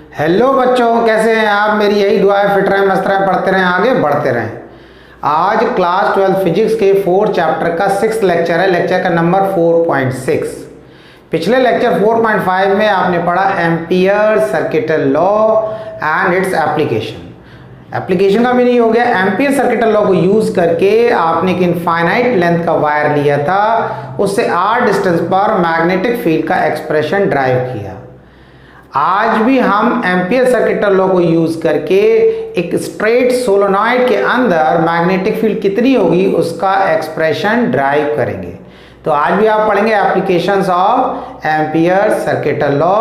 Hello बच्चों, कैसे हैं आप। मेरी यही दुआ है, फिट रहें, मस्त रहें, पढ़ते रहें, आगे बढ़ते रहें। आज क्लास 12 फिजिक्स के 4 चैप्टर का 6th लेक्चर है, लेक्चर का नंबर 4.6। पिछले लेक्चर 4.5 में आपने पढ़ा ampere circuital law and its application. Application का मीनिंग हो गया एम्पियर सर्किटल लॉ को यूज करके आपने एक इनफाइनाइट लेंथ का वायर लिया था, उससे r डिस्टेंस पर मैग्नेटिक फील्ड का एक्सप्रेशन ड्राइव किया। आज भी हम एम्पियर सर्किटल लॉ को यूज करके एक स्ट्रेट सोलोनॉइड के अंदर मैग्नेटिक फील्ड कितनी होगी उसका एक्सप्रेशन ड्राइव करेंगे। तो आज भी आप पढ़ेंगे applications of ampere circuital law.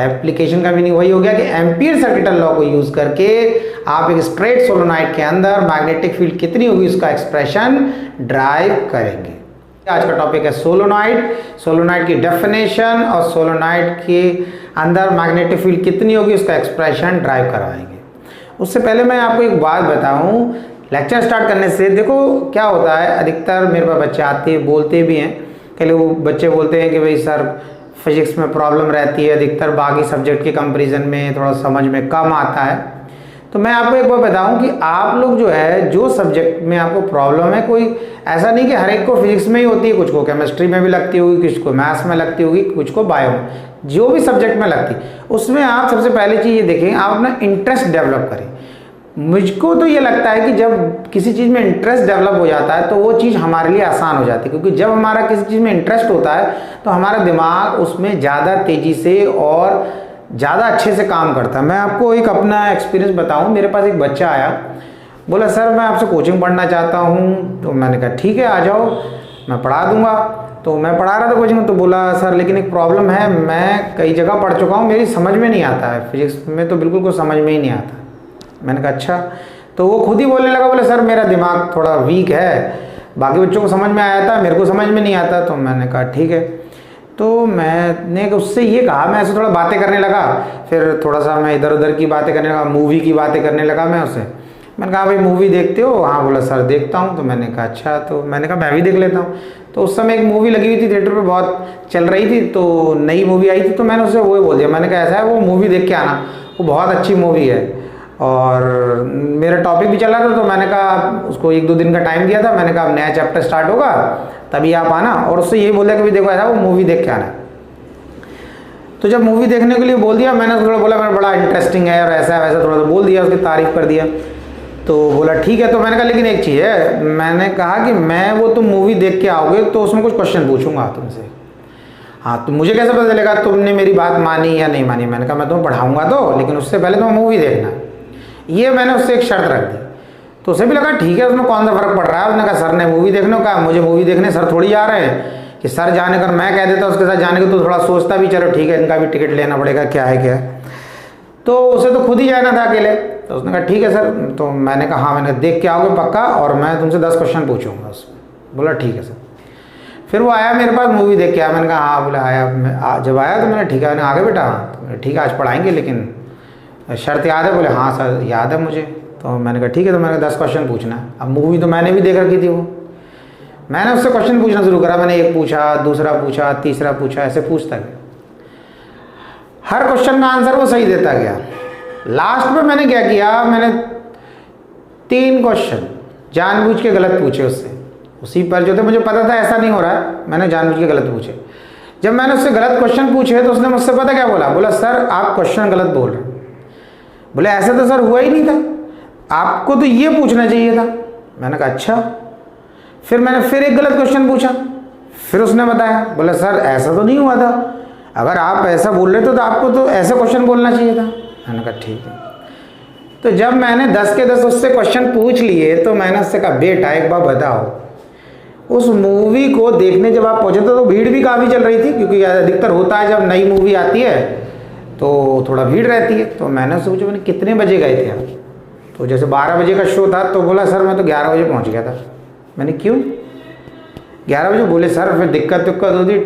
Application का मीनिंग वही हो गया कि एम्पियर सर्किटल लॉ को यूज करके आप एक स्ट्रेट सोलोनॉइड के अंदर मैग्नेटिक फील्ड कितनी होगी उसका एक्सप्रेशन ड्राइव करेंगे। आज का टॉपिक है सोलोनॉइड, सोलोनॉइड की डेफिनेशन और सोलोनॉइड के अंदर मैग्नेटिक फील्ड कितनी होगी उसका एक्सप्रेशन ड्राइव करवाएंगे। उससे पहले मैं आपको एक बात बताऊं, लेक्चर स्टार्ट करने से देखो क्या होता है, अधिकतर मेरे पास बच्चे आते हैं, बोलते भी हैं। कई लोग बच्चे बोलते हैं कि भाई सर फिजिक्स में प्रॉब्लम रहती है, अधिकतर बाकी सब्जेक्ट के कंपैरिजन में थोड़ा समझ में कम आता है। तो मैं आपको एक बार बताऊं कि आप लोग जो है जो सब्जेक्ट में आपको प्रॉब्लम है, कोई ऐसा नहीं कि हर एक को फिजिक्स में ही होती है, कुछ को केमिस्ट्री में भी लगती होगी, कुछ को मैथ्स में लगती होगी, कुछ को बायो में, जो भी सब्जेक्ट में लगती उसमें आप सबसे पहली चीज़ ये देखें, आप अपना इंटरेस्ट डेवलप करें। मुझको तो ये लगता है कि जब किसी चीज़ में इंटरेस्ट डेवलप हो जाता है तो वो चीज़ हमारे लिए आसान हो जाती है, क्योंकि जब हमारा किसी चीज़ में इंटरेस्ट होता है तो हमारा दिमाग उसमें ज़्यादा तेज़ी से और ज़्यादा अच्छे से काम करता है। मैं आपको एक अपना एक्सपीरियंस बताऊं। मेरे पास एक बच्चा आया, बोला सर मैं आपसे कोचिंग पढ़ना चाहता हूं। तो मैंने कहा ठीक है आ जाओ, मैं पढ़ा दूंगा। तो मैं पढ़ा रहा था कोचिंग, तो बोला सर लेकिन एक प्रॉब्लम है, मैं कई जगह पढ़ चुका हूँ, मेरी समझ में नहीं आता है, फिजिक्स में तो बिल्कुल कुछ समझ में ही नहीं आता। मैंने कहा अच्छा। तो वो खुद ही बोलने लगा, बोले सर मेरा दिमाग थोड़ा वीक है, बाकी बच्चों को समझ में आया था, मेरे को समझ में नहीं आता। तो मैंने कहा ठीक है। तो मैंने उससे ये कहा, मैं ऐसे थोड़ा बातें करने लगा, फिर थोड़ा सा मैं इधर उधर की बातें करने लगा, मूवी की बातें करने लगा मैं उससे। मैंने कहा भाई मूवी देखते हो? हाँ। बोला सर देखता हूँ। तो मैंने कहा अच्छा। तो मैंने कहा मैं भी देख लेता हूँ। तो उस समय एक मूवी लगी हुई थी थिएटर पे, बहुत चल रही थी, तो नई मूवी आई थी। तो मैंने उससे वही बोल दिया, मैंने कहा ऐसा है वो मूवी देख के आना, वो बहुत अच्छी मूवी है। और मेरा टॉपिक भी चल रहा था, तो मैंने कहा उसको 1-2 दिन का टाइम दिया था। मैंने कहा अब नया चैप्टर स्टार्ट होगा तभी आप आना, और उससे ये बोल दिया कि देखो ऐसा वो मूवी देख के आना। तो जब मूवी देखने के लिए बोल दिया, मैंने थोड़ा बोला मेरा बड़ा इंटरेस्टिंग है और ऐसा वैसा थोड़ा सा बोल दिया, उसकी तारीफ कर दिया। तो बोला ठीक है। तो मैंने कहा लेकिन एक चीज़ है, मैंने कहा कि मैं वो तुम मूवी देख के आओगे तो उसमें कुछ क्वेश्चन पूछूंगा तुमसे। हाँ। तो मुझे कैसे पता चलेगा तुमने मेरी बात मानी या नहीं मानी? मैंने कहा मैं तुम्हें पढ़ाऊंगा तो, लेकिन उससे पहले तुम्हें मूवी देखना है, ये मैंने उससे एक शर्त रख दी। तो उसे भी लगा ठीक है, उसमें कौन सा फर्क पड़ रहा है। उसने कहा सर ने मूवी देखने को कहा, मुझे मूवी देखने सर थोड़ी जा रहे हैं कि सर जाने कर मैं कह देता उसके साथ जाने को, तो थोड़ा सोचता भी चलो ठीक है इनका भी टिकट लेना पड़ेगा, क्या है क्या है। तो उसे तो खुद ही जाना था अकेले। तो उसने कहा ठीक है सर। तो मैंने कहा हाँ, मैंने देख के आओगे पक्का, और मैं तुमसे 10 क्वेश्चन पूछूंगा उसमें। बोला ठीक है सर। फिर वो आया मेरे पास, मूवी देख के आया। मैंने कहा हाँ। बोला आया। जब आया तो मैंने ठीक है, मैंने आगे बेटा ठीक है आज पढ़ाएंगे, लेकिन शर्त याद है? बोले हाँ सर याद है मुझे। तो मैंने कहा ठीक है। तो मैंने 10 क्वेश्चन पूछना है। अब मूवी तो मैंने भी देख रखी थी, वो मैंने उससे क्वेश्चन पूछना शुरू करा। मैंने एक पूछा, दूसरा पूछा, तीसरा पूछा, ऐसे पूछता गया। हर क्वेश्चन का आंसर वो सही देता गया। लास्ट में मैंने क्या किया, मैंने 3 क्वेश्चन जानबूझ के गलत पूछे उससे। उसी पर जो थे मुझे पता था ऐसा नहीं हो रहा है, मैंने जानबूझ के गलत पूछे। जब मैंने उससे गलत क्वेश्चन पूछे तो उसने मुझसे पता क्या बोला? बोला सर आप क्वेश्चन गलत बोल रहे हैं। बोले ऐसा तो सर हुआ ही नहीं था, आपको तो ये पूछना चाहिए था। मैंने कहा अच्छा। फिर मैंने फिर एक गलत क्वेश्चन पूछा, फिर उसने बताया। बोला सर ऐसा तो नहीं हुआ था, अगर आप ऐसा बोल रहे थे तो आपको तो ऐसा क्वेश्चन बोलना चाहिए था। मैंने कहा ठीक है। तो जब मैंने 10 के 10 उससे क्वेश्चन पूछ लिए तो मैंने उससे कहा बेटा एक बार बताओ, उस मूवी को देखने जब आप पहुंचे तो भीड़ भी काफ़ी चल रही थी, क्योंकि अधिकतर होता है जब नई मूवी आती है तो थोड़ा भीड़ रहती है। तो मैंने सोचा मैंने कितने बजे गए थे आप? तो जैसे 12 बजे का शो था, तो बोला सर मैं तो 11 बजे पहुंच गया था। मैंने क्यों 11 बजे? बोले सर फिर दिक्कत होती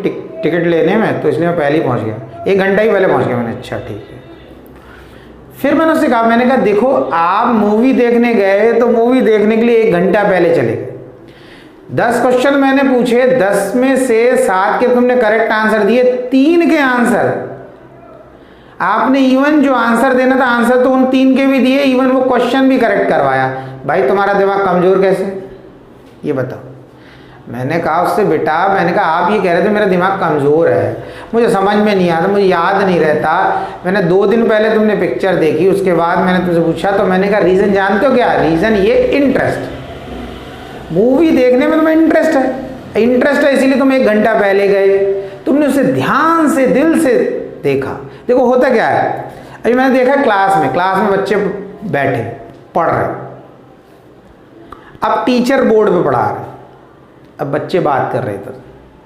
टिकट लेने में, तो इसलिए मैं पहले ही पहुंच गया, 1 घंटा ही पहले पहुंच गया। मैंने अच्छा ठीक है। फिर मैंने उससे कहा, मैंने कहा देखो आप मूवी देखने गए तो मूवी देखने के लिए 1 घंटा पहले चले गए। 10 क्वेश्चन मैंने पूछे, 10 में से 7 के तुमने करेक्ट आंसर दिए, 3 के आंसर आपने इवन जो आंसर देना था आंसर तो उन 3 के भी दिए, इवन वो क्वेश्चन भी करेक्ट करवाया। भाई तुम्हारा दिमाग कमजोर कैसे, ये बताओ। मैंने कहा उससे बेटा, मैंने कहा आप ये कह रहे थे मेरा दिमाग कमज़ोर है, मुझे समझ में नहीं आता, मुझे याद नहीं रहता। मैंने 2 दिन पहले तुमने पिक्चर देखी, उसके बाद मैंने तुमसे पूछा, तो मैंने कहा रीज़न जानते हो क्या? रीज़न ये इंटरेस्ट, मूवी देखने में तुम्हें इंटरेस्ट है, इसीलिए तुम 1 घंटा पहले गए, तुमने उसे ध्यान से दिल से देखा। देखो होता क्या है, अभी मैंने देखा क्लास में बच्चे बैठे पढ़ रहे, अब टीचर बोर्ड पे पढ़ा रहे, अब बच्चे बात कर रहे थे,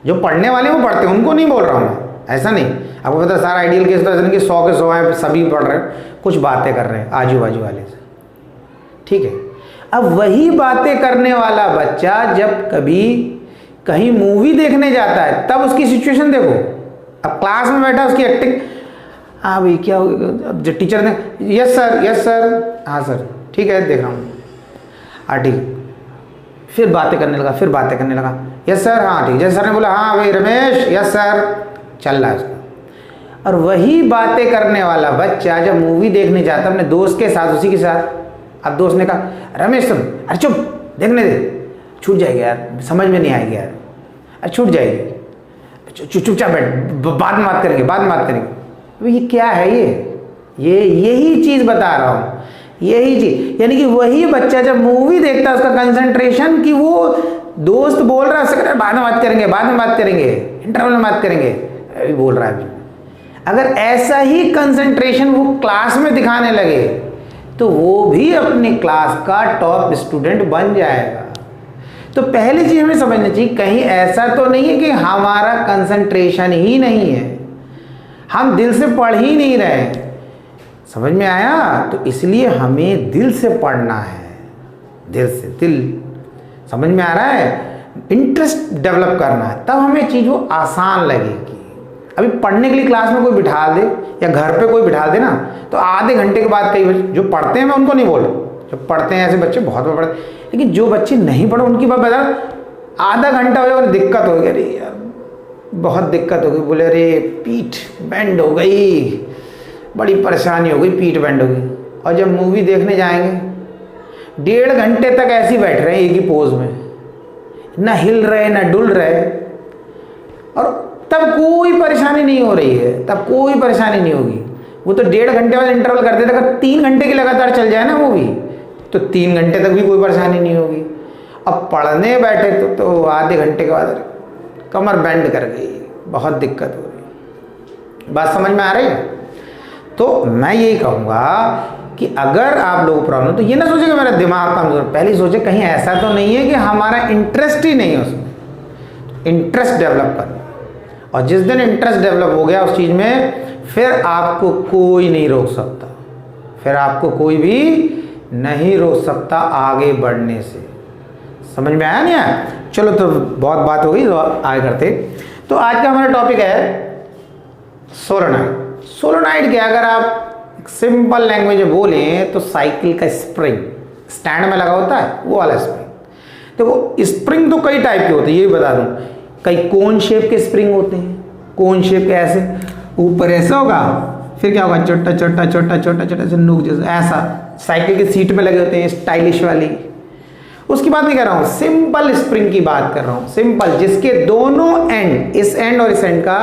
जो पढ़ने वाले वो पढ़ते हैं, उनको नहीं बोल रहा हूँ मैं, ऐसा नहीं। आपको पता है सारा आइडियल केस तो ऐसा नहीं कि 100 के 100 हैं, सभी पढ़ रहे हैं, कुछ बातें कर रहे हैं आजू बाजू वाले से, ठीक है। अब वही बातें करने वाला बच्चा जब कभी कहीं मूवी देखने जाता है, तब उसकी सिचुएशन देखो। अब क्लास में बैठा, उसकी एक्टिंग, हाँ भाई क्या हो, अब जब टीचर ने यस सर, हाँ सर ठीक है देख रहा हूँ, हाँ ठीक, फिर बातें करने लगा, यस सर हाँ ठीक, जैसे सर ने बोला हाँ भाई रमेश यस सर, चल रहा है उसका। और वही बातें करने वाला बच्चा जब मूवी देखने जाता अपने दोस्त के साथ, उसी के साथ, अब दोस्त ने कहा रमेश तुम अरे चुप, देखने दे, छूट जाएगी यार, समझ में नहीं आएगी यार, अरे छूट जाएगी, चुपचाप बैठ, बाद में बात करेंगे। तो ये क्या है, यही चीज़ बता रहा हूँ, यही चीज़, यानी कि वही बच्चा जब मूवी देखता है उसका कंसंट्रेशन कि वो दोस्त बोल रहा है बाद में बात करेंगे, इंटरवल में बात करेंगे, अभी बोल रहा है अभी। अगर ऐसा ही कंसंट्रेशन वो क्लास में दिखाने लगे तो वो भी अपनी क्लास का टॉप स्टूडेंट बन जाएगा। तो पहली चीज़ हमें समझना चाहिए, कहीं ऐसा तो नहीं है कि हमारा कंसंट्रेशन ही नहीं है, हम दिल से पढ़ ही नहीं रहे। समझ में आया? तो इसलिए हमें दिल से पढ़ना है, दिल समझ में आ रहा है, इंटरेस्ट डेवलप करना है, तब हमें चीज़ वो आसान लगेगी। अभी पढ़ने के लिए क्लास में कोई बिठा दे या घर पे कोई बिठा दे ना, तो आधे घंटे के बाद कई बच्चे जो पढ़ते हैं, मैं उनको नहीं बोल रहा, जो पढ़ते हैं ऐसे बच्चे बहुत पढ़ते, लेकिन जो बच्चे नहीं पढ़े उनकी बात बता, आधा घंटा हो जाए दिक्कत हो गई, अरे यार बहुत दिक्कत हो गई, बोले अरे पीठ बेंड हो गई, बड़ी परेशानी हो गई, पीठ बेंड हो गई। और जब मूवी देखने जाएंगे 1.5 घंटे तक ऐसे ही बैठ रहे हैं एक ही पोज में, ना हिल रहे ना डुल रहे, और तब कोई परेशानी नहीं हो रही है, तब कोई परेशानी नहीं होगी। वो तो 1.5 घंटे बाद इंटरवल कर देते, अगर 3 घंटे की लगातार चल जाए ना मूवी तो 3 घंटे तक भी कोई परेशानी नहीं होगी। अब पढ़ने बैठे तो आधे घंटे के बाद कमर बेंड कर गई, बहुत दिक्कत हो रही। बात समझ में आ रही है? तो मैं यही कहूँगा कि अगर आप लोगों को प्रॉब्लम, तो ये ना सोचे कि मेरा दिमाग कमजोर, पहले सोचे कहीं ऐसा तो नहीं है कि हमारा इंटरेस्ट ही नहीं है उसमें, इंटरेस्ट डेवलप करना। और जिस दिन इंटरेस्ट डेवलप हो गया उस चीज़ में, फिर आपको कोई नहीं रोक सकता, फिर आपको कोई भी नहीं रोक सकता आगे बढ़ने से। समझ में आया नहीं आया? चलो तो बहुत बात हो गई, तो आगे करते। तो आज का हमारा टॉपिक है सोलेनॉइड। सोलेनॉइड क्या, अगर आप सिंपल लैंग्वेज में बोलें तो साइकिल का स्प्रिंग, स्टैंड में लगा होता है वो वाला स्प्रिंग। देखो स्प्रिंग तो कई टाइप के होते हैं, ये भी बता दूं, कई कोन शेप के स्प्रिंग होते हैं, कोन शेप के ऐसे ऊपर ऐसा होगा, फिर क्या होगा छोटा छोटा छोटा छोटा छोटा से नोक जैसा, ऐसा साइकिल की सीट में लगे होते हैं स्टाइलिश वाली। उसकी बात नहीं कर रहा हूँ, सिंपल स्प्रिंग की बात कर रहा हूँ, सिंपल, जिसके दोनों एंड, इस एंड और इस एंड का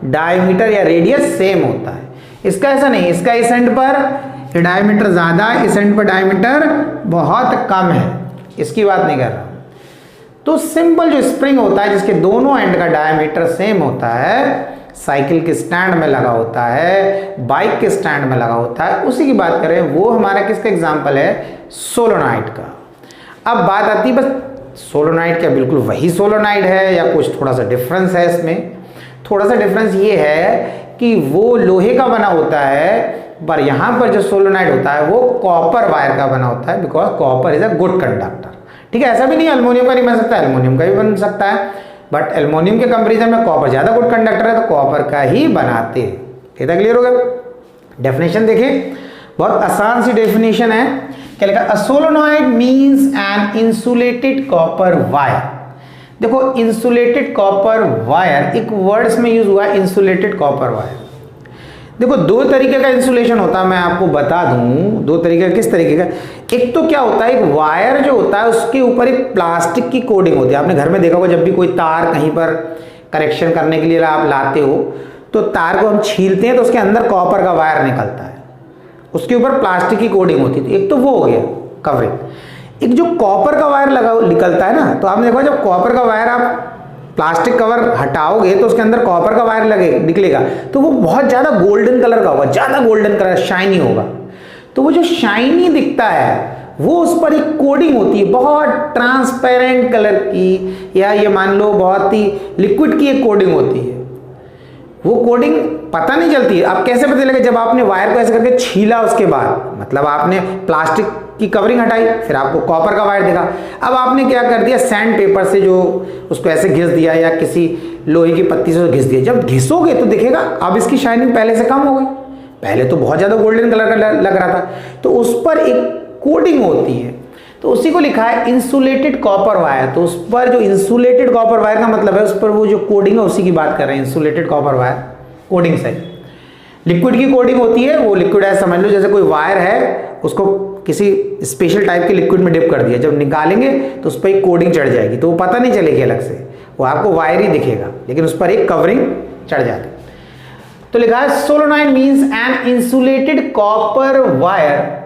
डायमीटर या रेडियस सेम होता है। इसका ऐसा नहीं, इसका इस एंड पर डायमीटर ज़्यादा, इस एंड पर डायमीटर बहुत कम है, इसकी बात नहीं कर रहा हूँ। तो सिंपल जो स्प्रिंग होता है जिसके दोनों एंड का डायमीटर सेम होता है, साइकिल के स्टैंड में लगा होता है, बाइक के स्टैंड में लगा होता है, उसी की बात करें, वो हमारा किसका एग्जाम्पल है? सोलेनॉइड का। अब बात आती है बस सोलेनॉइड क्या बिल्कुल वही सोलेनॉइड है या कुछ थोड़ा सा डिफरेंस है इसमें? थोड़ा सा डिफरेंस ये है कि वो लोहे का बना होता है, पर यहाँ पर जो सोलेनॉइड होता है वो कॉपर वायर का बना होता है, because copper is a good conductor. ठीक है, ऐसा भी नहीं एल्युमिनियम का नहीं बन सकता, एल्युमिनियम का भी बन सकता है, बट एल्युमिनियम के कंपेरिजन में कॉपर ज़्यादा गुड कंडक्टर है, तो कॉपर का ही बनाते हैं। ठीक है, क्लियर हो गया? डेफिनेशन देखिए, बहुत आसान सी डेफिनेशन है। क्या लिखा? A solenoid means an insulated copper wire. देखो इंसुलेटेड कॉपर वायर एक वर्ड्स में यूज हुआ है, इंसुलेटेड कॉपर वायर। देखो दो तरीके का इंसुलेशन होता है, मैं आपको बता दूं दो तरीके का। किस तरीके का? एक तो क्या होता है, एक वायर जो होता है उसके ऊपर एक प्लास्टिक की कोटिंग होती है। आपने घर में देखा होगा, जब भी कोई तार कहीं पर करेक्शन करने के लिए आप लाते हो तो तार को हम छीलते हैं तो उसके अंदर कॉपर का वायर निकलता है, उसके ऊपर प्लास्टिक की कोटिंग होती है। तो एक तो वो हो गया कवरिंग। एक जो कॉपर का वायर लगा निकलता है ना, तो आपने देखा जब कॉपर का वायर आप प्लास्टिक कवर हटाओगे तो उसके अंदर कॉपर का वायर निकलेगा, तो वो बहुत ज़्यादा गोल्डन कलर का होगा, ज़्यादा गोल्डन कलर, शाइनी होगा। तो वो जो शाइनी दिखता है वो उस पर एक कोटिंग होती है बहुत ट्रांसपेरेंट कलर की, या ये मान लो बहुत ही लिक्विड की एक कोटिंग होती है। वो कोटिंग पता नहीं चलती है। अब कैसे पता चलेगा? जब आपने वायर को ऐसे करके छीला, उसके बाद मतलब आपने प्लास्टिक की कवरिंग हटाई, फिर आपको कॉपर का वायर दिखा। अब आपने क्या कर दिया, सैंड पेपर से जो उसको ऐसे घिस दिया या किसी लोहे की पत्ती से घिस दिया। जब घिसोगे तो दिखेगा अब इसकी शाइनिंग पहले से कम हो गई। पहले तो बहुत ज़्यादा गोल्डन कलर का लग रहा था, तो उस पर एक कोटिंग होती है, तो उसी को लिखा है इंसुलेटेड कॉपर वायर। तो उस पर जो इंसुलेटेड कॉपर वायर का मतलब है उस पर वो जो कोटिंग है उसी की बात कर रहे हैं, इंसुलेटेड कॉपर वायर कोटिंग से। लिक्विड की कोटिंग होती है, वो लिक्विड है समझ लो, जैसे कोई वायर है उसको किसी स्पेशल टाइप के लिक्विड में डिप कर दिया, जब निकालेंगे तो उस पर एक कोटिंग चढ़ जाएगी, तो वो पता नहीं चलेगी अलग से, वो आपको वायर ही दिखेगा, लेकिन उस पर एक कवरिंग चढ़ जाती है। तो लिखा है solenoid means an insulated copper wire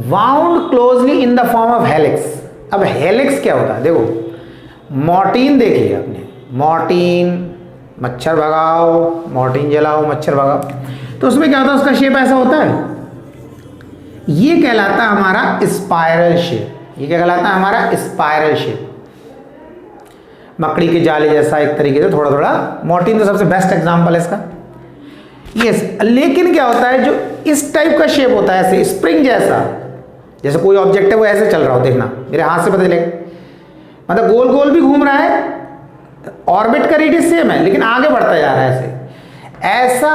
wound closely in the form of helix. अब हेलिक्स क्या होता है? देखो मॉर्टीन देखिए आपने, मॉर्टीन मच्छर भगाओ, मॉर्टीन जलाओ मच्छर भगाओ, तो उसमें क्या होता है, उसका शेप ऐसा होता है, ये कहलाता है हमारा स्पाइरल शेप। ये क्या कहलाता है? हमारा स्पाइरल शेप, मकड़ी के जाले जैसा एक तरीके से थोड़ा थोड़ा। मॉर्टीन तो सबसे बेस्ट एग्जांपल है इसका। यस, लेकिन क्या होता है, जो इस टाइप का शेप होता है ऐसे स्प्रिंग जैसा, जैसे कोई ऑब्जेक्ट है वो ऐसे चल रहा हो, देखना मेरे हाथ से पता चलेगा, मतलब गोल गोल भी घूम रहा है, ऑर्बिट का रेडियस सेम है लेकिन आगे बढ़ता जा रहा है ऐसे। ऐसा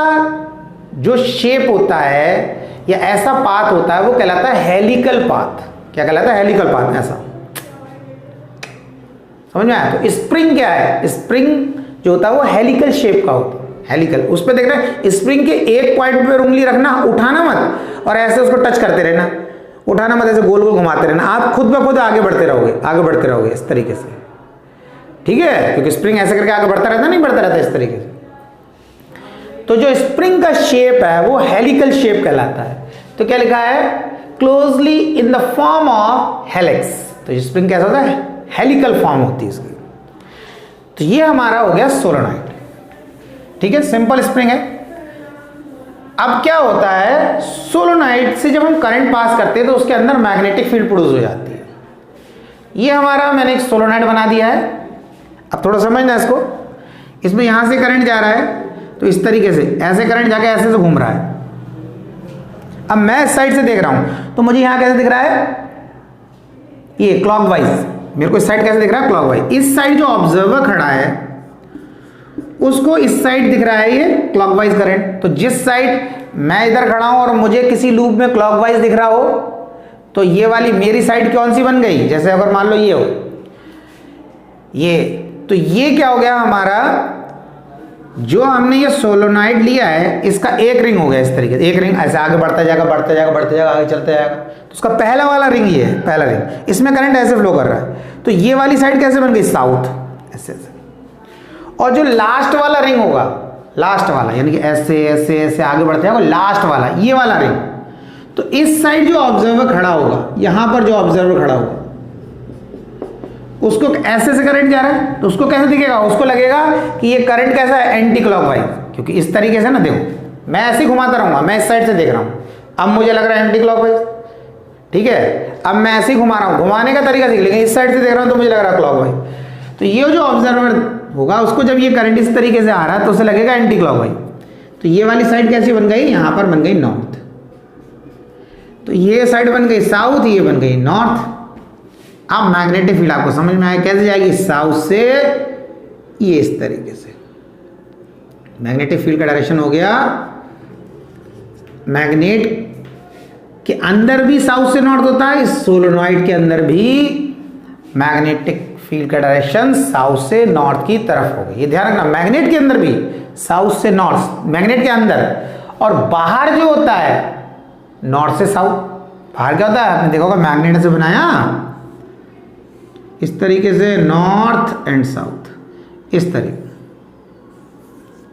जो शेप होता है या ऐसा पाथ होता है वो कहलाता है हेलिकल पाथ। क्या कहलाता है? Helical path. ऐसा समझ में आया? तो स्प्रिंग क्या है? स्प्रिंग जो होता है वो हेलिकल शेप का होता है, हेलिकल। उस पर देख रहे हैं, स्प्रिंग के एक पॉइंट पे उंगली रखना, उठाना मत, और ऐसे उसको टच करते रहना, उठाना मत, ऐसे गोल गोल घुमाते रहना, आप खुद ब खुद आगे बढ़ते रहोगे इस तरीके से, ठीक है? क्योंकि स्प्रिंग ऐसे करके आगे बढ़ता रहता, नहीं बढ़ता रहता इस तरीके से। तो जो स्प्रिंग का शेप है वो हेलिकल शेप कहलाता है। तो क्या लिखा है? Closely in the form of helix. तो स्प्रिंग कैसा होता है? हेलिकल फॉर्म होती है इसकी। तो ये हमारा हो गया सोलोनॉइड, ठीक है, सिंपल स्प्रिंग है। अब क्या होता है, सोलोनॉइड से जब हम करंट पास करते हैं तो उसके अंदर मैग्नेटिक फील्ड प्रोड्यूस हो जाती है। ये हमारा, मैंने एक सोलोनॉइड बना दिया है। अब थोड़ा समझना इसको, इसमें यहां से करंट जा रहा है तो इस तरीके से ऐसे करंट जाके ऐसे से घूम रहा है। अब मैं इस साइड से देख रहा हूं तो मुझे यहां कैसे दिख रहा है, ये क्लॉकवाइज, मेरे को इस साइड कैसे दिख रहा है? क्लॉकवाइज। इस साइड जो ऑब्जर्वर खड़ा है उसको इस साइड दिख रहा है ये क्लॉकवाइज करंट। तो जिस साइड मैं इधर खड़ा हूं और मुझे किसी लूप में क्लॉकवाइज दिख रहा हो तो ये वाली मेरी साइड कौन सी बन गई? जैसे अगर मान लो ये हो, ये, तो ये क्या हो गया हमारा, जो हमने ये सोलोनॉइड लिया है इसका एक रिंग हो गया इस तरीके से, एक रिंग ऐसे आगे बढ़ता जाएगा आगे चलता जाएगा। तो उसका पहला वाला रिंग ये है, पहला रिंग, इसमें करंट ऐसे फ्लो कर रहा है। तो ये वाली साइड कैसे बन गई? साउथ, ऐसे ऐसे। और जो लास्ट वाला रिंग होगा, लास्ट वाला यानी कि ऐसे ऐसे ऐसे आगे बढ़ते जाएगा, लास्ट वाला ये वाला रिंग, तो इस साइड जो ऑब्जर्वर खड़ा होगा, यहां पर जो ऑब्जर्वर खड़ा होगा उसको ऐसे से करंट जा रहा है तो उसको कैसे दिखेगा? उसको लगेगा कि ये करंट कैसा है? Anti clockwise. क्योंकि इस तरीके से ना, देखो मैं ऐसे ही घुमाता रहूंगा, मैं इस साइड से देख रहा हूं, अब मुझे लग रहा है एंटी क्लॉकवाइज, ठीक है? अब मैं ऐसे ही घुमा रहा हूं, घुमाने का तरीका सीख, लेकिन इस साइड से देख रहा हूं तो मुझे लग रहा है क्लॉकवाइज। तो ये जो ऑब्जर्वर होगा उसको जब ये करंट इस तरीके से आ रहा है तो उसे लगेगा एंटी क्लॉकवाइज। तो ये वाली साइड कैसी बन गई? यहां पर बन गई नॉर्थ, तो ये साइड बन गई साउथ, ये बन गई नॉर्थ। अब मैग्नेटिक फील्ड आपको समझ में आया कैसे जाएगी? साउथ से ये इस तरीके से मैग्नेटिक फील्ड का डायरेक्शन हो गया, मैग्नेट के अंदर भी साउथ से नॉर्थ होता है, इस सोलोनॉइड के अंदर भी मैग्नेटिक फील्ड का डायरेक्शन साउथ से नॉर्थ की तरफ होगा। ये ध्यान रखना, मैग्नेट के अंदर भी साउथ से नॉर्थ, मैग्नेट के अंदर, और बाहर जो होता है नॉर्थ से साउथ, बाहर क्या होता है आपने देखा होगा मैग्नेट से बनाया इस तरीके से, नॉर्थ एंड साउथ इस तरीके।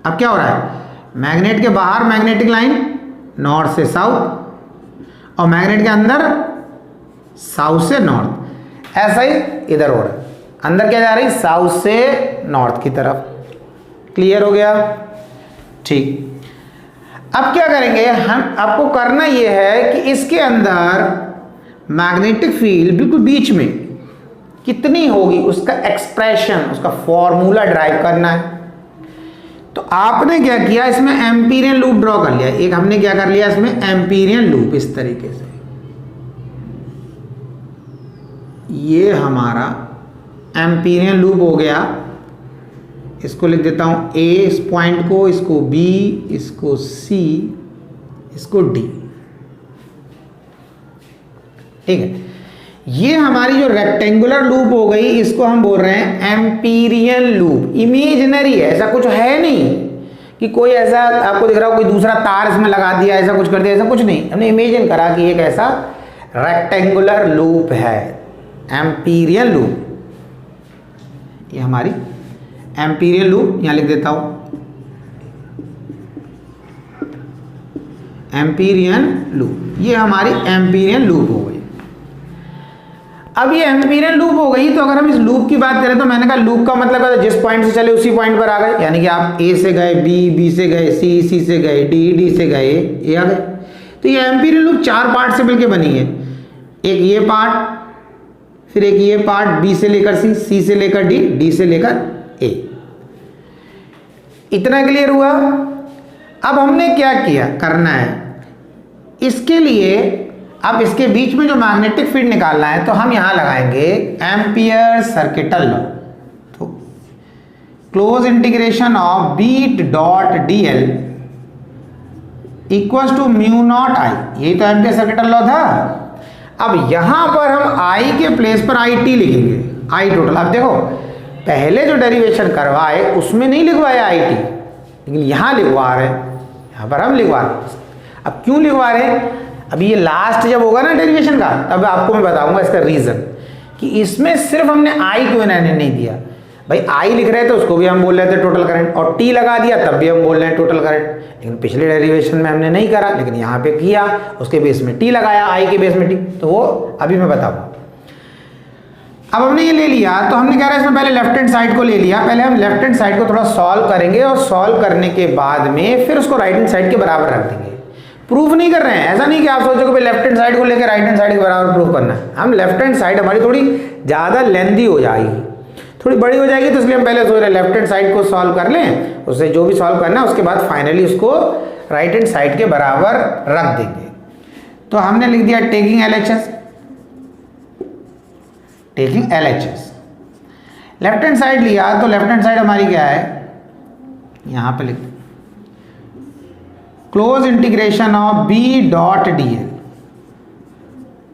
अब क्या हो रहा है, मैग्नेट के बाहर मैग्नेटिक लाइन नॉर्थ से साउथ और मैग्नेट के अंदर साउथ से नॉर्थ, ऐसा ही इधर हो रहा है, अंदर क्या जा रही साउथ से नॉर्थ की तरफ। क्लियर हो गया? ठीक। अब क्या करेंगे हम, आपको करना यह है कि इसके अंदर मैग्नेटिक फील्ड बिल्कुल बीच में कितनी होगी उसका एक्सप्रेशन, उसका फॉर्मूला ड्राइव करना है। तो आपने क्या किया, इसमें एम्पीरियन लूप ड्रॉ कर लिया। एक हमने क्या कर लिया इसमें एम्पीरियन लूप, इस तरीके से ये हमारा एम्पीरियन लूप हो गया। इसको लिख देता हूं ए इस पॉइंट को, इसको बी, इसको सी, इसको डी। ठीक है, ये हमारी जो रेक्टेंगुलर लूप हो गई इसको हम बोल रहे हैं एम्पीरियन लूप। इमेजिनरी है, ऐसा कुछ है नहीं कि कोई ऐसा आपको दिख रहा हो कोई दूसरा तार इसमें लगा दिया, ऐसा कुछ कर दिया, ऐसा कुछ नहीं। हमने इमेजिन करा कि एक ऐसा रेक्टेंगुलर लूप है, एम्पीरियन लूप। ये हमारी एम्पीरियन लूप, यहां लिख देता हूं एम्पीरियन लूप। ये हमारी एम्पीरियन लूप हो गई। अब ये एम्पीरियन लूप हो गई, तो अगर हम इस लूप की बात करें तो मैंने कहा लूप का मतलब है जिस पॉइंट से चले उसी पॉइंट पर आ गए, यानी कि आप ए से गए बी, बी से गए सी, सी से गए डी, डी से गए ए आ गए। तो ये एम्पीरियन लूप 4 पार्ट से मिलकर बनी है। एक ये पार्ट, फिर एक ये पार्ट बी से लेकर सी, सी से लेकर डी, डी से लेकर ए। इतना क्लियर हुआ? अब हमने क्या किया करना है, इसके लिए अब इसके बीच में जो मैग्नेटिक फील्ड निकालना है तो हम यहां लगाएंगे एम्पियर सर्किटल लॉ। तो close integration of B dot D L equals to mu naught I, यही तो एम्पियर सर्किटल लॉ था। अब यहां पर हम आई के प्लेस पर आई टी लिखेंगे, आई टोटल। अब देखो पहले जो डेरिवेशन करवाए उसमें नहीं लिखवाया आई टी, लेकिन यहां लिखवा रहे हैं, यहां पर हम लिखवा रहे हैं। अब क्यों लिखवा रहे हैं, अभी ये लास्ट जब होगा ना डेरिवेशन का तब आपको मैं बताऊंगा इसका रीजन कि इसमें सिर्फ हमने आई क्यों नहीं दिया। भाई आई लिख रहे थे उसको भी हम बोल रहे थे टोटल करंट, और टी लगा दिया तब भी हम बोल रहे हैं टोटल करंट। लेकिन पिछले डेरिवेशन में हमने नहीं करा, लेकिन यहाँ पे किया, उसके बेस में टी लगाया, आई के बेस में टी, तो वो अभी मैं बताऊंगा। अब हमने ये ले लिया तो हमने क्या रहा इसमें पहले लेफ्ट हैंड साइड को ले लिया। पहले हम लेफ्ट हैंड साइड को थोड़ा सॉल्व करेंगे और सॉल्व करने के बाद में फिर उसको राइट हैंड साइड के बराबर रख देंगे। प्रूफ नहीं कर रहे हैं, ऐसा नहीं कि आप सोचो कि लेफ्ट हैंड साइड को लेकर राइट हैंड साइड के बराबर प्रूफ करना है। हम लेफ्ट हैंड साइड हमारी थोड़ी ज़्यादा लेंदी हो जाएगी, थोड़ी बड़ी हो जाएगी, तो इसलिए हम पहले सोच रहे लेफ्ट हैंड साइड को सॉल्व कर लें, उससे जो भी सॉल्व करना है उसके बाद फाइनली उसको राइट हैंड साइड के बराबर रख देंगे। तो हमने लिख दिया taking LHS, taking LHS। Left hand side लिया तो लेफ्ट हैंड साइड हमारी क्या है, यहां पे लिख close integration of B dot D L.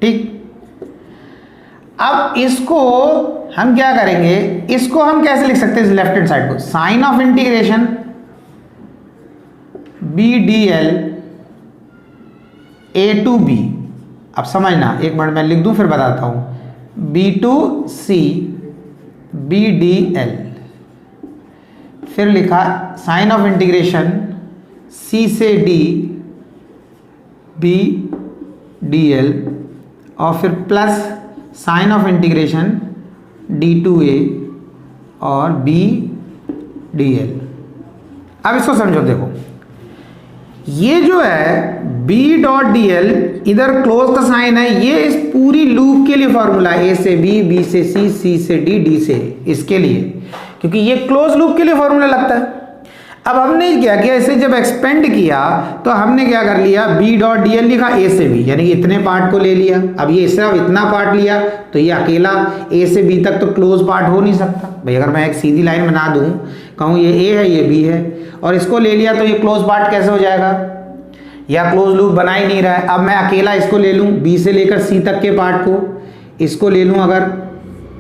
ठीक, अब इसको हम क्या करेंगे, इसको हम कैसे लिख सकते हैं लेफ्ट हैंड साइड को, sign of integration B D L A to B. अब समझना, एक मिनट मैं लिख दूं फिर बताता हूं, B to C B D L, फिर लिखा साइन ऑफ इंटीग्रेशन सी से डी बी डी एल, और फिर plus sine of integration D to A और बी डी एल। अब इसको समझो, देखो ये जो है बी डॉट डी एल, इधर क्लोज का साइन है, ये इस पूरी लूप के लिए फॉर्मूला है, ए से बी, बी से सी, सी से डी, डी से इसके लिए, क्योंकि ये क्लोज लूप के लिए फॉर्मूला लगता है। अब हमने क्या किया, इसे जब एक्सपेंड किया तो हमने क्या कर लिया, बी डॉट डी एल लिखा ए से बी, यानी कि इतने पार्ट को ले लिया। अब ये सिर्फ इतना पार्ट लिया तो ये अकेला ए से बी तक तो क्लोज पार्ट हो नहीं सकता। भाई अगर मैं एक सीधी लाइन बना दूं, कहूँ ये ए है ये बी है, और इसको ले लिया तो ये क्लोज पार्ट कैसे हो जाएगा, या क्लोज लूप बना ही नहीं रहा है। अब मैं अकेला इसको ले लूँ बी से लेकर सी तक के पार्ट को, इसको ले लूँ अगर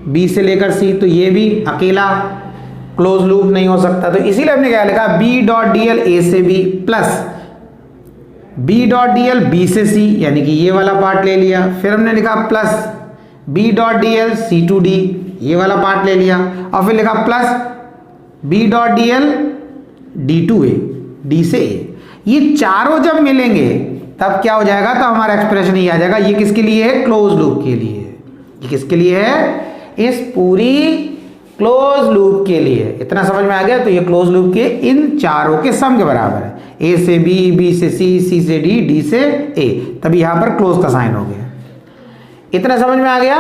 बी से लेकर सी, तो ये भी अकेला क्लोज लूप नहीं हो सकता। तो इसीलिए हमने क्या लिखा, B dot D L A से B plus B dot D L B से सी, यानी कि ये वाला पार्ट ले लिया। फिर हमने लिखा plus B dot D L C to D, ये वाला पार्ट ले लिया। और फिर लिखा plus B dot D L D to A, D से ए। ये चारों जब मिलेंगे तब क्या हो जाएगा, तो हमारा एक्सप्रेशन ये आ जाएगा। ये किसके लिए है, क्लोज लूप के लिए। ये किसके लिए है, इस पूरी क्लोज लूप के लिए। इतना समझ में आ गया। तो ये क्लोज लूप के इन चारों के सम के बराबर है, ए से बी, बी से सी, सी से डी, डी से ए। तभी यहां पर क्लोज का साइन हो गया। इतना समझ में आ गया।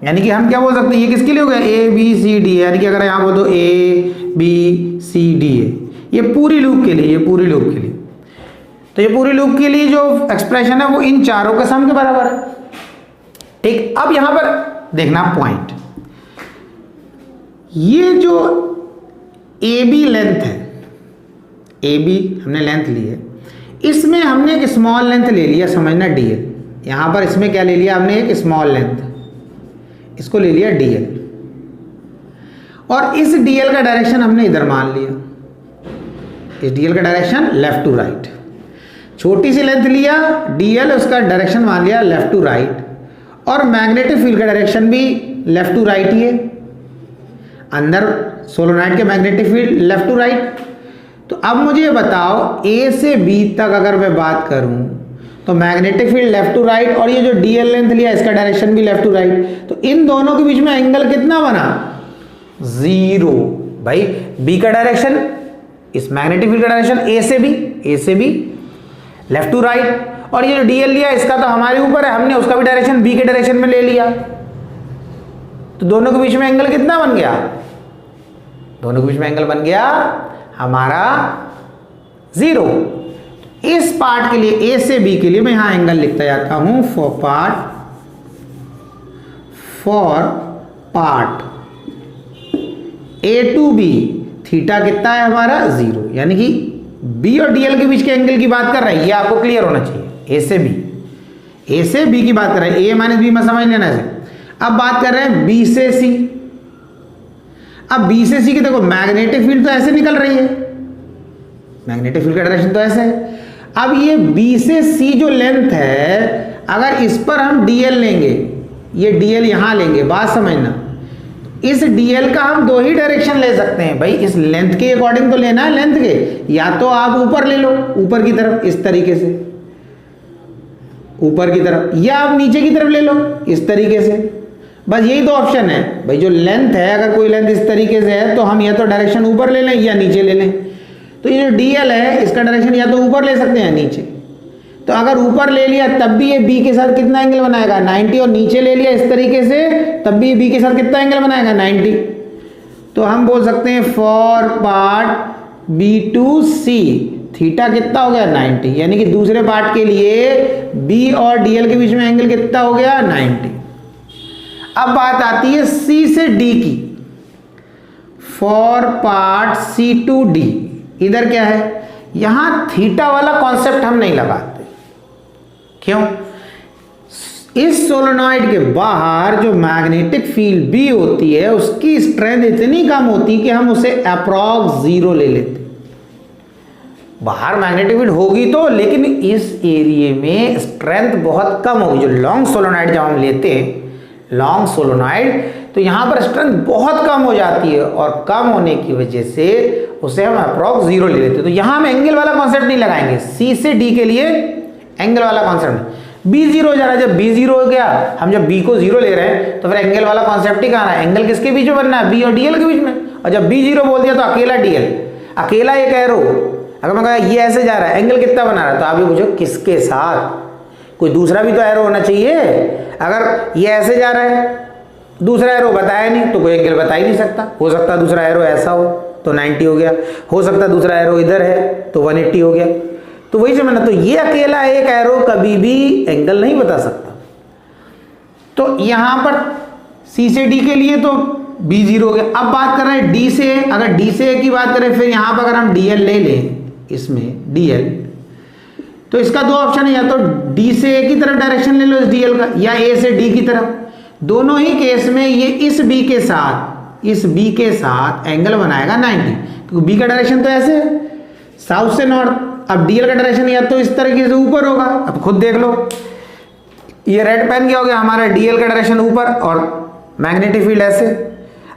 यानी कि हम क्या बोल सकते हैं, ये किसके लिए हो गया, ए बी सी डी। यानी कि अगर यहां बोल दो A B C D A, ये पूरी लूप के लिए, ये पूरी लूप के लिए। तो ये पूरी लूप के लिए जो एक्सप्रेशन है वो इन चारों के सम के बराबर है। ठीक, अब यहां पर देखना पॉइंट, ये जो ए बी लेंथ है, ए बी हमने लेंथ ली है, इसमें हमने एक स्मॉल लेंथ ले लिया, समझना डीएल। यहां पर इसमें क्या ले लिया हमने, एक स्मॉल लेंथ, इसको ले लिया डीएल। और इस डीएल का डायरेक्शन हमने इधर मान लिया, इस डीएल का डायरेक्शन लेफ्ट टू राइट। छोटी सी लेंथ लिया डीएल, उसका डायरेक्शन मान लिया लेफ्ट टू राइट। और मैग्नेटिक फील्ड का डायरेक्शन भी लेफ्ट टू राइट ही है। अंदर सोलोनॉइड के magnetic field left to right. तो अब मुझे बताओ, ए से बी तक अगर मैं बात करूं तो magnetic field left to right, और ये जो डीएल लेंथ लिया इसका डायरेक्शन भी लेफ्ट टू राइट। तो इन दोनों के बीच में एंगल कितना बना, 0। भाई बी का डायरेक्शन, इस मैग्नेटिक फील्ड का डायरेक्शन ए से बी लेफ्ट टू राइट, और ये जो डीएल लिया इसका तो हमारे ऊपर है, हमने उसका भी डायरेक्शन बी के डायरेक्शन में ले लिया। तो दोनों के बीच में एंगल कितना बन गया, दोनों के बीच में एंगल बन गया हमारा 0। इस पार्ट के लिए, ए से बी के लिए मैं यहां एंगल लिखता जाता हूं, for part A to B theta कितना है हमारा 0। यानी कि बी और डीएल के बीच के एंगल की बात कर रहा है, ये आपको क्लियर होना चाहिए। ए से बी की बात कर रहे हैं, ए माइनस बी में समझ लेना है। अब बात कर रहे हैं बी से सी। अब बी से सी की देखो मैग्नेटिक फील्ड तो ऐसे निकल रही है, मैग्नेटिक फील्ड का डायरेक्शन तो ऐसे है। अब ये बी से सी जो लेंथ है, अगर इस पर हम डीएल लेंगे, ये डीएल यहां लेंगे, बात समझना, इस डीएल का हम दो ही डायरेक्शन ले सकते हैं भाई, इस लेंथ के अकॉर्डिंग तो लेना है लेंथ के। या तो आप ऊपर ले लो, ऊपर की तरफ इस तरीके से, ऊपर की तरफ, या आप नीचे की तरफ ले लो इस तरीके से। बस यही दो ऑप्शन है भाई। जो लेंथ है, अगर कोई लेंथ इस तरीके से है तो हम या तो डायरेक्शन ऊपर ले लें या नीचे ले लें। तो ये जो डीएल है इसका डायरेक्शन या तो ऊपर ले सकते हैं या नीचे। तो अगर ऊपर ले लिया तब भी ये बी के साथ कितना एंगल बनाएगा, 90, और नीचे ले लिया इस तरीके से तब भी ये बी के साथ कितना एंगल बनाएगा, 90। तो हम बोल सकते हैं for part B to C theta कितना हो गया, 90। यानी कि दूसरे पार्ट के लिए बी और डीएल के बीच में एंगल कितना हो गया, 90। अब बात आती है सी से डी की, for part C to D. इधर क्या है, यहां थीटा वाला कॉन्सेप्ट हम नहीं लगाते। क्यों, इस सोलेनॉइड के बाहर जो मैग्नेटिक फील्ड बी होती है उसकी स्ट्रेंथ इतनी कम होती है कि हम उसे अप्रॉक्स 0 ले लेते। बाहर मैग्नेटिक फील्ड होगी तो, लेकिन इस एरिया में स्ट्रेंथ बहुत कम होगी। जो लॉन्ग सोलेनॉइड जब हम लेते हैं, लॉन्ग सोलेनॉइड, तो यहां पर स्ट्रेंथ बहुत कम हो जाती है, और कम होने की वजह से उसे हम अप्रॉक्स 0 ले लेते हैं। तो यहां हम एंगल वाला कॉन्सेप्ट नहीं लगाएंगे, सी से डी के लिए एंगल वाला कॉन्सेप्ट। बी 0 हो जा रहा है, जब बी 0 हो गया, हम जब बी को 0 ले रहे हैं तो फिर एंगल वाला कॉन्सेप्ट ही कहां है, एंगल किसके बीच में बनना है, बी और डीएल के बीच में। और जब बी 0 बोल दिया तो अकेला डीएल, अकेला एक एरो। अगर मैं कहा ये ऐसे जा रहा है, एंगल कितना बना रहा है, तो आप ये पूछो किसके साथ, कोई दूसरा भी तो एरो होना चाहिए। अगर ये ऐसे जा रहा है, दूसरा एरो बताया नहीं, तो कोई एंगल बता ही नहीं सकता। हो सकता है दूसरा एरो ऐसा हो तो 90 हो गया, हो सकता है दूसरा एरो इधर है तो 180 हो गया। तो वही समझना, तो ये अकेला एक एरो कभी भी एंगल नहीं बता सकता। तो यहां पर सी से डी के लिए तो बी 0 हो गया। अब बात कर रहे हैं डी से, अगर डी से की बात करें, फिर यहां पर अगर हम डीएल ले लें, इसमें डीएल, तो इसका दो ऑप्शन है, या तो डी से ए की तरफ डायरेक्शन ले लो इस डीएल का, या ए से डी की तरफ। दोनों ही केस में ये इस बी के साथ एंगल बनाएगा 90, क्योंकि बी का डायरेक्शन तो ऐसे है, साउथ से नॉर्थ। अब डीएल का डायरेक्शन या तो इस तरीके से ऊपर होगा, अब खुद देख लो, ये रेड पेन क्या हो गया हमारा, डीएल का डायरेक्शन ऊपर और मैग्नेटिक फील्ड ऐसे।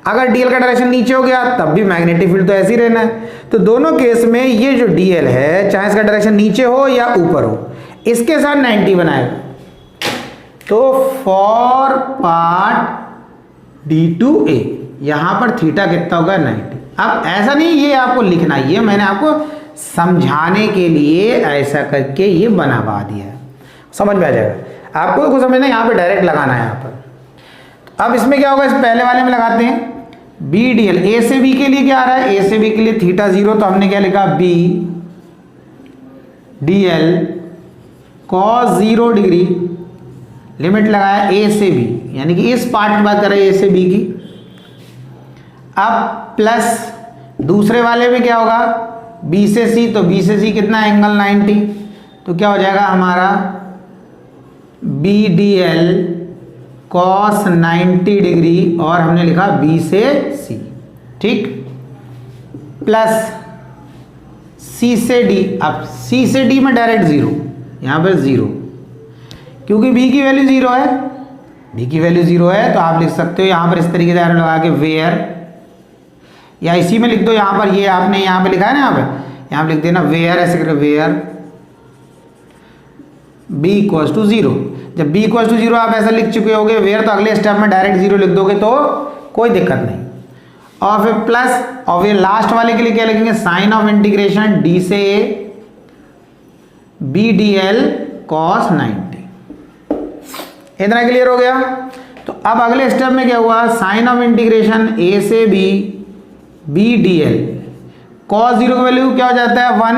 अगर डीएल का डायरेक्शन नीचे हो गया तब भी मैग्नेटिक फील्ड तो ऐसे ही रहना है। तो दोनों केस में ये जो डीएल है, चाहे इसका डायरेक्शन नीचे हो या ऊपर हो, इसके साथ 90 बनाएगा। तो फॉर पार्ट D2A यहां पर थीटा कितना होगा, 90। अब ऐसा नहीं ये आपको लिखना, ये मैंने आपको समझाने के लिए ऐसा करके ये बनवा दिया है, समझ में आ जाएगा आपको। कुछ समझना, यहाँ पे डायरेक्ट लगाना है यहाँ पर। अब इसमें क्या होगा, इस पहले वाले में लगाते हैं BDL। ए से बी के लिए क्या आ रहा है, ए से बी के लिए थीटा 0, तो हमने क्या लिखा, BDL cos 0 डिग्री, लिमिट लगाया ए से बी, यानी कि इस पार्ट की बात कर रहे हैं ए से बी की। अब प्लस दूसरे वाले में क्या होगा, बी से सी, तो बी से सी कितना, एंगल 90, तो क्या हो जाएगा हमारा BDL cos 90 डिग्री, और हमने लिखा बी से सी, ठीक, प्लस सी से डी। अब सी से डी में डायरेक्ट 0, यहाँ पर 0, क्योंकि बी की वैल्यू 0 है, बी की वैल्यू 0 है, तो आप लिख सकते हो यहाँ पर इस तरीके से लगा के वेयर, या इसी में लिख दो, यहाँ पर ये आपने यहाँ पे लिखा है ना, यहाँ पे लिख देना वेयर, ऐसे करके वेयर b इक्वल्स टू 0। जब b इक्वल्स टू 0 आप ऐसा लिख चुके होगे वेयर, तो अगले स्टेप में डायरेक्ट 0 लिख दोगे तो कोई दिक्कत नहीं। और फिर प्लस, और फिर लास्ट वाले के लिए क्या लिखेंगे, साइन ऑफ इंटीग्रेशन d से a BDL cos 90। इतना क्लियर हो गया। तो अब अगले स्टेप में क्या हुआ, साइन ऑफ इंटीग्रेशन a से b BDL cos 0 की वैल्यू क्या हो जाता है, 1,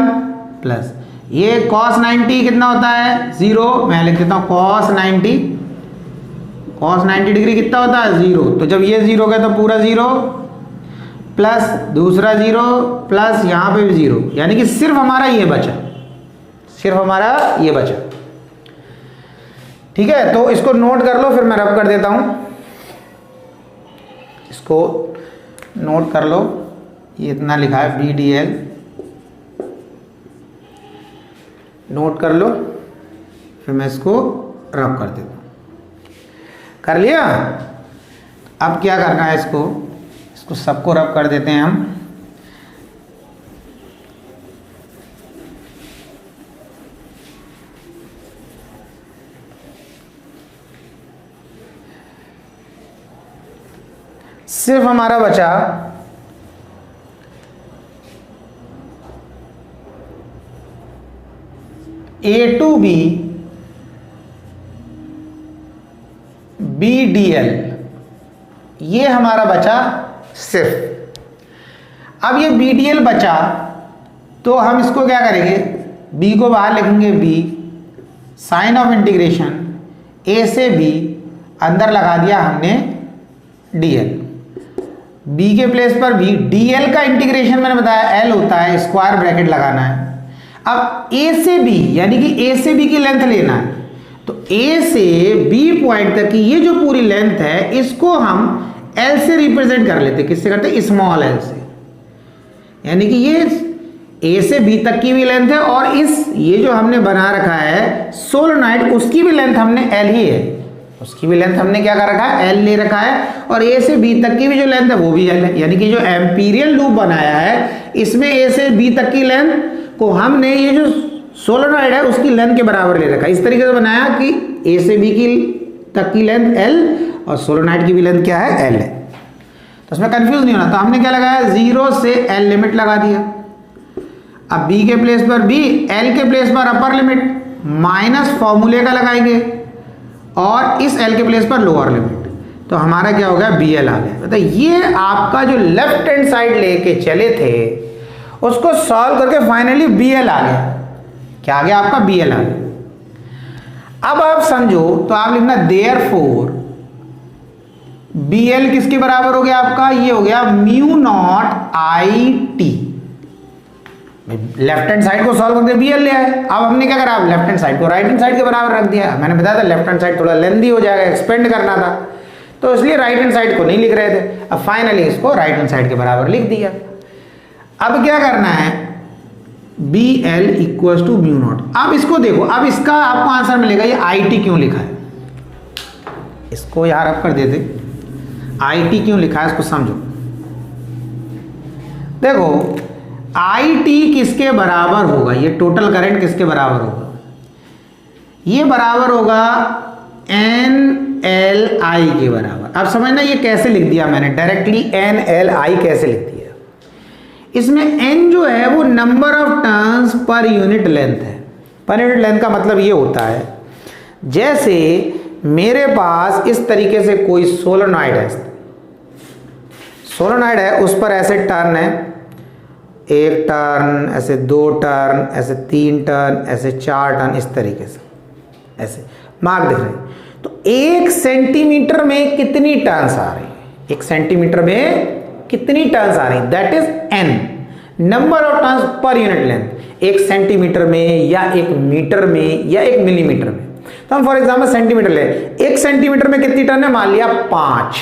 प्लस ये cos 90 कितना होता है, 0, मैं लिख देता हूँ cos 90 डिग्री कितना होता है, 0, तो जब ये 0 गया तो पूरा 0, प्लस दूसरा 0, प्लस यहाँ पे भी 0, यानी कि सिर्फ हमारा ये बचा, सिर्फ हमारा ये बचा। ठीक है, तो इसको नोट कर लो, फिर मैं रब कर देता हूँ, इसको नोट कर लो, ये इतना लिखा है BDL, नोट कर लो, फिर मैं इसको रब कर देता हूँ। कर लिया। अब क्या करना है, इसको सबको रब कर देते हैं हम। सिर्फ हमारा बचा A to B BDL, ये हमारा बचा सिर्फ। अब ये BDL बचा तो हम इसको क्या करेंगे, B को बाहर लिखेंगे B, sign of integration A से B, अंदर लगा दिया हमने DL, B के प्लेस पर B, DL का इंटीग्रेशन मैंने बताया L होता है, स्क्वायर ब्रैकेट लगाना है। अब A से B, यानी कि A से B की लेंथ लेना है, तो A से B पॉइंट तक की ये जो पूरी लेंथ है, इसको हम L से रिप्रेजेंट कर लेते हैं। किससे करते हैं, स्मॉल l से, यानी कि ये A से B तक की भी लेंथ है, और ये जो हमने बना रखा है सोलेनॉइड, उसकी भी लेंथ हमने L ही है, उसकी भी लेंथ हमने क्या कर रखा है, L ले रखा है, और A से B तक की भी जो लेंथ है वो भी L है। यानी कि जो एम्पीरियल लूप बनाया है, इसमें A से B तक की लेंथ को हमने ये जो सोलेनॉइड है उसकी लेंथ के बराबर ले रखा है। इस तरीके से बनाया कि A से B की तक की लेंथ L और सोलेनॉइड की भी लेंथ क्या है, L है। तो उसमें कंफ्यूज नहीं होना, तो हमने क्या लगाया, 0 से L लिमिट लगा दिया। अब B के प्लेस पर B, L के प्लेस पर अपर लिमिट माइनस फॉर्मूले का लगाएंगे, और इस L के प्लेस पर लोअर लिमिट, तो हमारा क्या हो गया, BL आ गया। मतलब ये आपका जो लेफ्ट हैंड साइड लेके चले थे उसको सॉल्व करके फाइनली BL आ गया। क्या आ गया आपका, BL आ गया। अब आप समझो तो आप लिखना देयरफॉर BL किसके बराबर हो गया आपका, ये हो गया mu naught IT। Left hand side को सॉल्व करके BL ले आए। अब हमने क्या करा, लेफ्ट हैंड साइड को राइट हैंड साइड के बराबर रख दिया। मैंने बताया था लेफ्ट हैंड साइड थोड़ा लेंथी हो जाएगा, एक्सपेंड करना था, तो इसलिए राइट हैंड साइड को नहीं लिख रहे थे। अब फाइनली इसको राइट हैंड साइड के बराबर लिख दिया। अब क्या करना है, B L equal to mu naught. अब इसको देखो, अब इसका आपको आंसर मिलेगा ये आई टी क्यों लिखा है, इसको यार आप कर देते, आई टी क्यों लिखा है इसको समझो। देखो आई टी किसके बराबर होगा, ये टोटल करंट किसके बराबर होगा, ये बराबर होगा एन एल आई के बराबर। अब समझना ये कैसे लिख दिया मैंने, डायरेक्टली एन एल आई कैसे लिख दिया। इसमें एन जो है वो number of turns per unit length है। पर यूनिट लेंथ का मतलब ये होता है जैसे मेरे पास इस तरीके से कोई सोलेनॉइड है, सोलेनॉइड है, उस पर ऐसे टर्न है, एक टर्न, ऐसे दो टर्न, ऐसे तीन टर्न, ऐसे चार टर्न, इस तरीके से ऐसे मार्क दिख रहे हैं। तो एक सेंटीमीटर में कितनी टर्न्स आ रही है, एक सेंटीमीटर में कितनी टर्न्स आ रही, that is an, number of turns per unit length, एक सेंटीमीटर में या एक मीटर में या एक मिलीमीटर में। तो हम फॉर एग्जांपल सेंटीमीटर ले, एक सेंटीमीटर में कितनी टर्न है, मान लिया 5,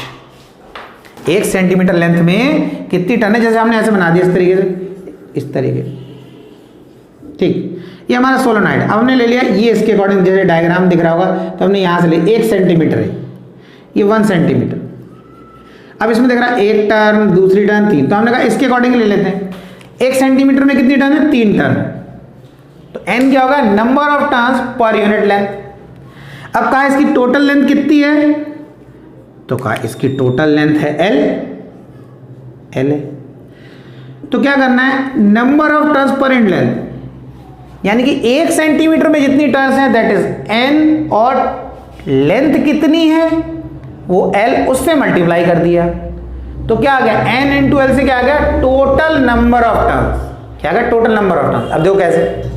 एक सेंटीमीटर लेंथ में कितनी टर्न है, जैसे हमने ऐसे बना दिया इस तरीके से, इस तरीके, ठीक, ये हमारा सोलेनॉइड। अब हमने ले लिया ये इसके अकॉर्डिंग, जैसे डायग्राम दिख रहा होगा, तो हमने यहां से ले, 1 सेंटीमीटर है, ये 1 सेंटीमीटर। अब इसमें देख रहा है एक टर्न, दूसरी टर्न, 3, तो हमने कहा इसके अकॉर्डिंग ले लेते हैं। 1 सेंटीमीटर में कितनी टर्न है, 3 टर्न, तो एन क्या होगा, number of turns per unit length. अब कहा इसकी टोटल लेंथ कितनी है, तो कहा इसकी टोटल लेंथ है एल, एल है, तो क्या करना है, number of turns per unit length, यानी कि 1 सेंटीमीटर में जितनी टर्न्स है दैट इज एन, और लेंथ कितनी है वो एल, उससे मल्टीप्लाई कर दिया, तो क्या आ गया, एन इंटू एल से क्या आ गया, टोटल नंबर ऑफ टर्न्स, क्या आ गया, टोटल नंबर ऑफ टर्न्स। अब देखो कैसे,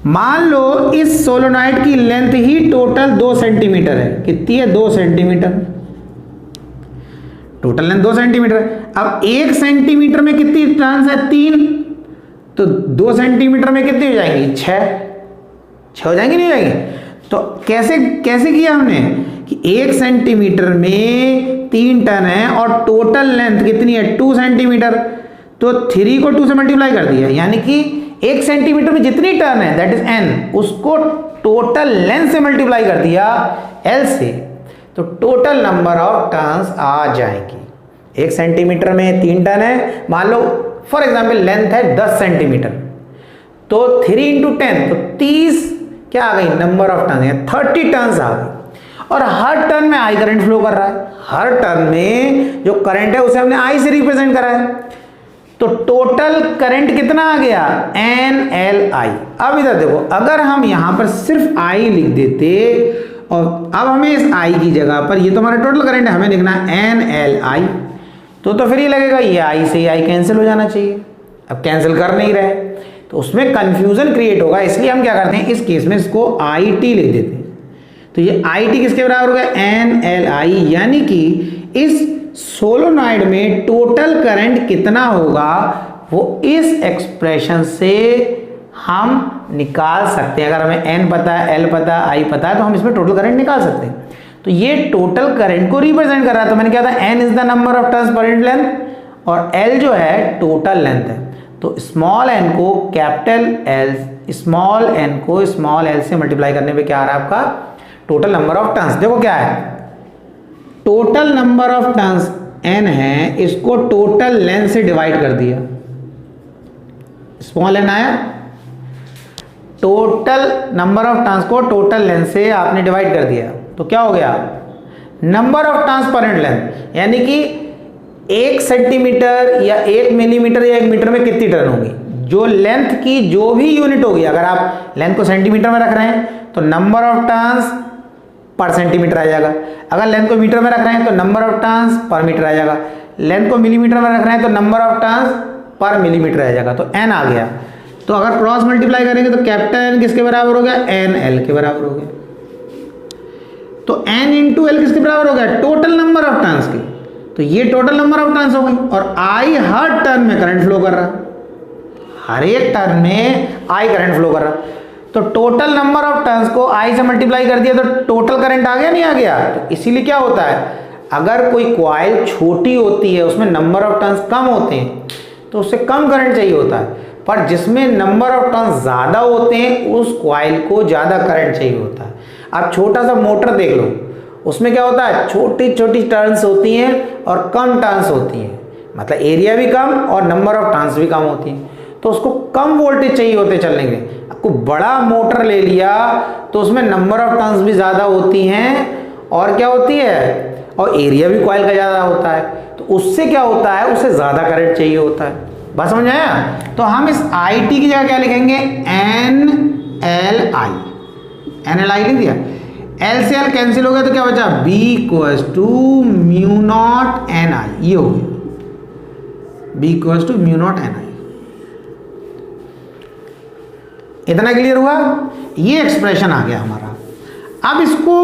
मान लो इस सोलेनॉइड की लेंथ ही टोटल 2 सेंटीमीटर है, कितनी है, 2 सेंटीमीटर, टोटल लेंथ 2 सेंटीमीटर है। अब 1 सेंटीमीटर में कितनी टर्न्स है, 3, तो 2 सेंटीमीटर में कितनी हो जाएंगी, 6 हो जाएंगी, नहीं हो जाएंगी। तो कैसे कैसे किया हमने कि 1 सेंटीमीटर में 3 टर्न है और टोटल लेंथ कितनी है, 2 सेंटीमीटर, तो 3 को 2 से मल्टीप्लाई कर दिया, यानी कि 1 सेंटीमीटर में जितनी टर्न है दैट इज एन, उसको टोटल लेंथ से मल्टीप्लाई कर दिया एल से, तो टोटल नंबर ऑफ टर्न्स आ जाएंगी। 1 सेंटीमीटर में 3 टर्न है, मान लो फॉर एग्जाम्पल लेंथ है 10 सेंटीमीटर, तो 3 इंटू 10, तो 30 क्या आ गई, नंबर ऑफ टर्न है, 30 टर्न्स आ गई। और हर टर्न में आई करंट फ्लो कर रहा है, हर टर्न में जो करंट है उसे हमने आई से रिप्रेजेंट करा है, तो टोटल करंट कितना आ गया, एन एल आई। अब इधर देखो, अगर हम यहां पर सिर्फ आई लिख देते, और अब हमें इस आई की जगह पर, ये तो हमारा टोटल करंट है, हमें लिखना है एन एल आई, तो फिर ये लगेगा ये आई से आई कैंसिल हो जाना चाहिए। अब कैंसिल कर नहीं रहे तो उसमें कंफ्यूजन क्रिएट होगा, इसलिए हम क्या करते हैं, इस केस में इसको आई टी लिख देते हैं। तो ये आई टी किसके बराबर होगा, एन एल आई, यानी कि इस सोलेनॉइड में टोटल करंट कितना होगा वो इस एक्सप्रेशन से हम निकाल सकते हैं। अगर हमें एन पता है, एल पता है, आई पता है, तो हम इसमें टोटल करंट निकाल सकते हैं। तो ये टोटल करंट को रिप्रेजेंट कर रहा है, तो मैंने क्या था, N is the number of turns per unit length और एल जो है टोटल लेंथ है। तो स्मॉल एन को कैपिटल एल, स्मॉल एन को स्मॉल एल से मल्टीप्लाई करने पे क्या आ रहा है आपका, टोटल नंबर ऑफ टर्न्स। देखो क्या है, total number of turns N है, इसको टोटल लेंथ से डिवाइड कर दिया, स्मॉल एन आया, टोटल नंबर ऑफ टर्न्स को टोटल लेंथ से आपने डिवाइड कर दिया, तो क्या हो गया, number of turns per unit length, यानी कि 1 सेंटीमीटर या 1 मिलीमीटर या 1 मीटर में कितनी टर्न होगी, जो लेंथ की जो भी यूनिट होगी। अगर आप लेंथ को सेंटीमीटर में रख रहे हैं तो number of turns per centimetre आ जाएगा, अगर लेंथ को मीटर में रख रहे हैं तो number of turns per metre आ जाएगा, लेंथ को मिलीमीटर में रख रहे हैं तो number of turns per millimetre आ जाएगा, तो एन आ गया। तो अगर क्रॉस मल्टीप्लाई करेंगे तो कैपिटल एन किसके बराबर हो गया, एन एल के बराबर हो गया। तो एन इंटू एल किसके बराबर हो गया, टोटल नंबर ऑफ टर्न्स की, तो ये टोटल नंबर ऑफ टर्न्स हो गई। और आई हर टर्न में करंट फ्लो कर रहा, हर एक टर्न में आई करंट फ्लो कर रहा, तो टोटल नंबर ऑफ टर्न्स को आई से मल्टीप्लाई कर दिया तो टोटल करंट आ गया, नहीं आ गया। तो इसीलिए क्या होता है, अगर कोई कॉइल छोटी होती है उसमें नंबर ऑफ टर्न्स कम होते हैं तो उससे कम करंट चाहिए होता है, पर जिसमें नंबर ऑफ टर्न्स ज़्यादा होते हैं उस कॉइल को ज़्यादा करंट चाहिए होता है। आप छोटा सा मोटर देख लो, उसमें क्या होता है, छोटी छोटी टर्न्स होती हैं और कम टर्न्स होती हैं, मतलब एरिया भी कम और नंबर ऑफ टर्न्स भी कम होती हैं, तो उसको कम वोल्टेज चाहिए होते चलने के लिए। आपको बड़ा मोटर ले लिया तो उसमें नंबर ऑफ टर्न्स भी ज़्यादा होती हैं और क्या होती है, और एरिया भी कॉइल का ज़्यादा होता है, तो उससे क्या होता है, उससे ज़्यादा करंट चाहिए होता है। बात समझ आया? तो हम इस आई टी की जगह क्या लिखेंगे, N L I, N L I लिख दिया, एल से एल कैंसिल हो गया तो क्या बचा, B equals to mu naught N I, ये हो गया B equals to mu naught N I. इतना क्लियर हुआ? ये एक्सप्रेशन आ गया हमारा। अब इसको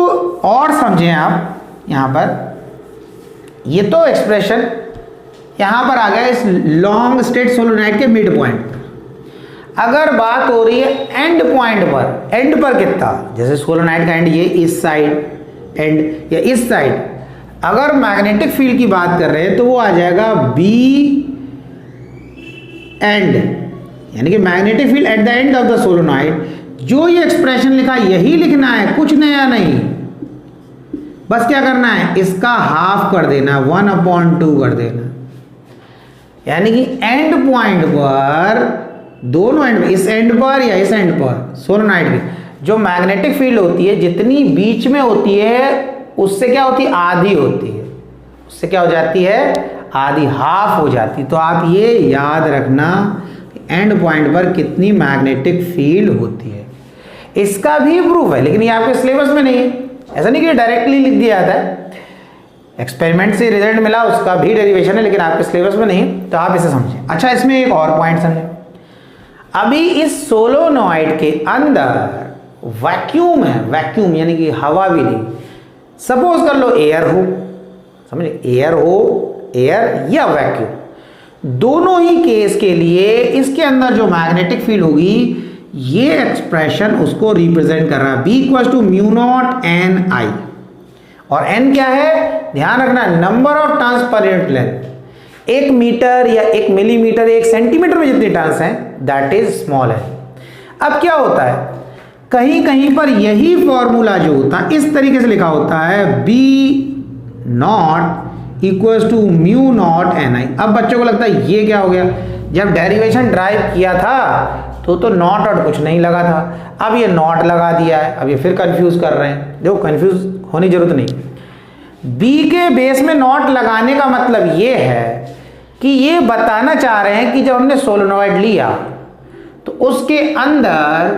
और समझें आप, यहां पर ये तो एक्सप्रेशन यहां पर आ गया इस लॉन्ग स्टेट सोलोनॉइड के मिड पॉइंट पर। अगर बात हो रही है एंड पॉइंट पर, एंड पर कितना, जैसे सोलोनॉइड का एंड ये इस साइड एंड या इस साइड, अगर मैग्नेटिक फील्ड की बात कर रहे हैं तो वो आ जाएगा बी एंड, यानी कि magnetic field at the end of the solenoid. जो ये एक्सप्रेशन लिखा यही लिखना है, कुछ नया नहीं, बस क्या करना है, इसका हाफ कर देना, 1/2 कर देना, यानी कि एंड पॉइंट पर, दोनों एंड, इस एंड पर या इस एंड पर सोलोनॉइड की जो मैग्नेटिक फील्ड होती है जितनी बीच में होती है उससे क्या होती है, आधी होती है, उससे क्या हो जाती है, आधी, हाफ हो जाती। तो आप ये याद रखना एंड पॉइंट पर कितनी मैग्नेटिक फील्ड होती है। इसका भी प्रूफ है, लेकिन ये आपके सिलेबस में नहीं है, ऐसा नहीं कि डायरेक्टली लिख दिया जाता है, एक्सपेरिमेंट से रिजल्ट मिला उसका भी डेरिवेशन है, लेकिन आपके सिलेबस में नहीं, तो आप इसे समझें। अच्छा, इसमें एक और पॉइंट समझें, अभी इस सोलोनॉइड के अंदर वैक्यूम है, वैक्यूम यानी कि हवा भी नहीं, सपोज कर लो एयर हो, समझे, एयर हो, एयर या वैक्यूम, दोनों ही केस के लिए इसके अंदर जो मैग्नेटिक फील्ड होगी ये एक्सप्रेशन उसको रिप्रेजेंट कर रहा है, B equal to mu naught N I, और एन क्या है, ध्यान रखना, number of turns per unit length, 1 metre या 1 मिलीमीटर 1 सेंटीमीटर में जितनी टर्न्स हैं दैट इज स्मॉल है। अब क्या होता है, कहीं कहीं पर यही फॉर्मूला जो होता है इस तरीके से लिखा होता है, B naught equals to mu naught N I. अब बच्चों को लगता है ये क्या हो गया, जब डेरिवेशन ड्राइव किया था तो नॉट और कुछ नहीं लगा था, अब ये नॉट लगा दिया है, अब ये फिर कंफ्यूज कर रहे हैं। देखो, कंफ्यूज होने की जरूरत नहीं, बी के बेस में नॉट लगाने का मतलब ये है कि ये बताना चाह रहे हैं कि जब हमने सोलोनॉइड लिया तो उसके अंदर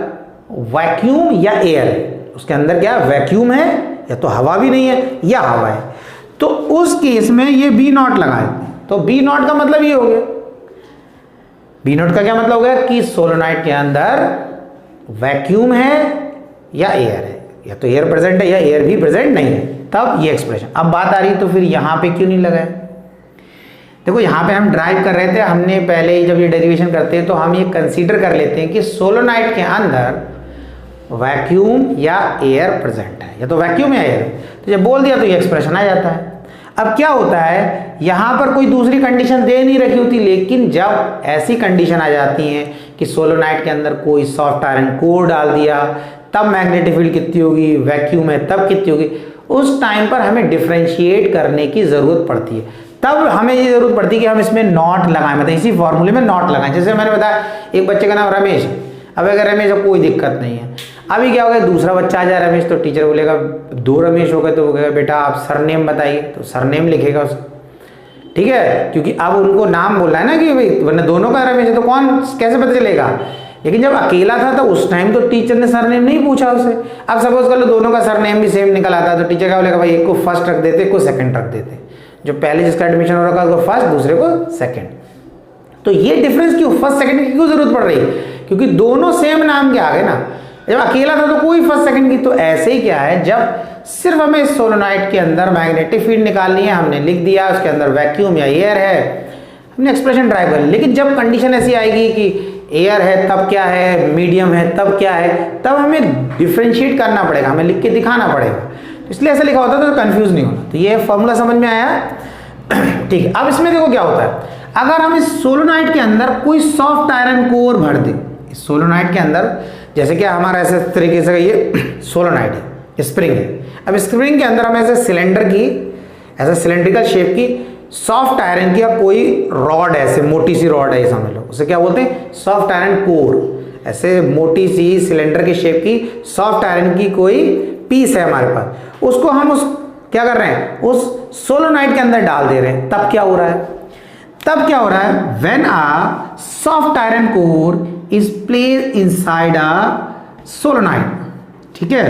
वैक्यूम या एयर है, उसके अंदर क्या वैक्यूम है, या तो हवा भी नहीं है या हवा है, तो उस केस में ये बी नॉट लगाए, तो बी नॉट का मतलब ये हो गया, बी नॉट का क्या मतलब हो गया कि सोलोनॉइड के अंदर वैक्यूम है या एयर है, या तो एयर प्रेजेंट है या एयर भी प्रेजेंट नहीं है, तब ये एक्सप्रेशन। अब बात आ रही तो फिर यहां पे क्यों नहीं लगाया, देखो यहां पे हम ड्राइव कर रहे थे, हमने पहले ही जब ये डेरिवेशन करते हैं तो हम ये कंसीडर कर लेते हैं कि सोलोनॉइड के अंदर वैक्यूम या एयर प्रेजेंट है, या तो वैक्यूम या एयर, तो जब बोल दिया तो ये एक्सप्रेशन आ जाता है। अब क्या होता है, यहां पर कोई दूसरी कंडीशन दे नहीं रखी होती, लेकिन जब ऐसी कंडीशन आ जाती है कि सोलोनॉइड के अंदर कोई सॉफ्ट आयरन कोर डाल दिया, तब मैग्नेटिक फील्ड कितनी होगी, वैक्यूम है तब कितनी होगी, उस टाइम पर हमें डिफरेंशिएट करने की जरूरत पड़ती है। तब हमें ये जरूरत पड़ती है कि हम इसमें नॉट लगाएं, मतलब इसी फॉर्मूले में नॉट लगाएं। जैसे मैंने बताया एक बच्चे का नाम रमेश है, अब अगर रमेश है कोई दिक्कत नहीं है, अभी क्या होगा दूसरा बच्चा आ जाए रमेश, तो टीचर बोलेगा 2 रमेश हो गए, तो वो कहेगा बेटा आप सरनेम बताइए, तो सरनेम लिखेगा उसका, ठीक है, क्योंकि अब उनको नाम बोलना है ना कि भाई, वरना दोनों का रमेश है तो कौन कैसे पता चलेगा। लेकिन जब अकेला था तो उस टाइम तो टीचर ने सरनेम नहीं पूछा उससे। अब सपोज कर लो दोनों का सरनेम भी सेम निकल आता है, तो टीचर क्या बोलेगा, भाई एक को फर्स्ट रख देते, एक को सेकंड रख देते, जो पहले जिसका एडमिशन हो रखा है उसको फर्स्ट, दूसरे को सेकंड। तो ये डिफरेंस क्यों, फर्स्ट सेकंड की क्यों जरूरत पड़ रही है, क्योंकि दोनों सेम नाम के आ गए ना, जब अकेला था तो कोई फर्स्ट सेकंड की। तो ऐसे ही क्या है, जब सिर्फ हमें इस सोलोनॉइड के अंदर मैग्नेटिक फील्ड निकालनी है, हमने लिख दिया उसके अंदर वैक्यूम या एयर है, हमने एक्सप्रेशन ड्राइव कर ली। लेकिन जब कंडीशन ऐसी आएगी कि एयर है तब क्या है, मीडियम है तब क्या है, तब हमें डिफ्रेंशिएट करना पड़ेगा, हमें लिख के दिखाना पड़ेगा, इसलिए ऐसा लिखा होता है तो कंफ्यूज नहीं होना। तो ये फॉर्मूला समझ में आया, ठीक है। अब इसमें देखो क्या होता है, अगर हम इस सोलोनाइड के अंदर कोई सॉफ्ट आयरन कोर भर दें, इस सोलोनाइड के अंदर, जैसे कि हमारा ऐसे तरीके से ये सोलोनाइड है, स्प्रिंग है, अब स्प्रिंग के अंदर हम ऐसे सिलेंडर की, ऐसे सिलेंड्रिकल शेप की सॉफ्ट आयरन की या कोई रॉड, ऐसे मोटी सी रॉड है, ये समझ लो, उसे क्या बोलते हैं, सॉफ्ट आयरन कोर, ऐसे मोटी सी सिलेंडर के शेप की सॉफ्ट आयरन की कोई पीस है हमारे पास, उसको हम उस क्या कर रहे हैं, उस सोलोनाइड के अंदर डाल दे रहे हैं। तब क्या हो रहा है, तब क्या हो रहा है, when a soft iron core is placed inside a solenoid, ठीक है,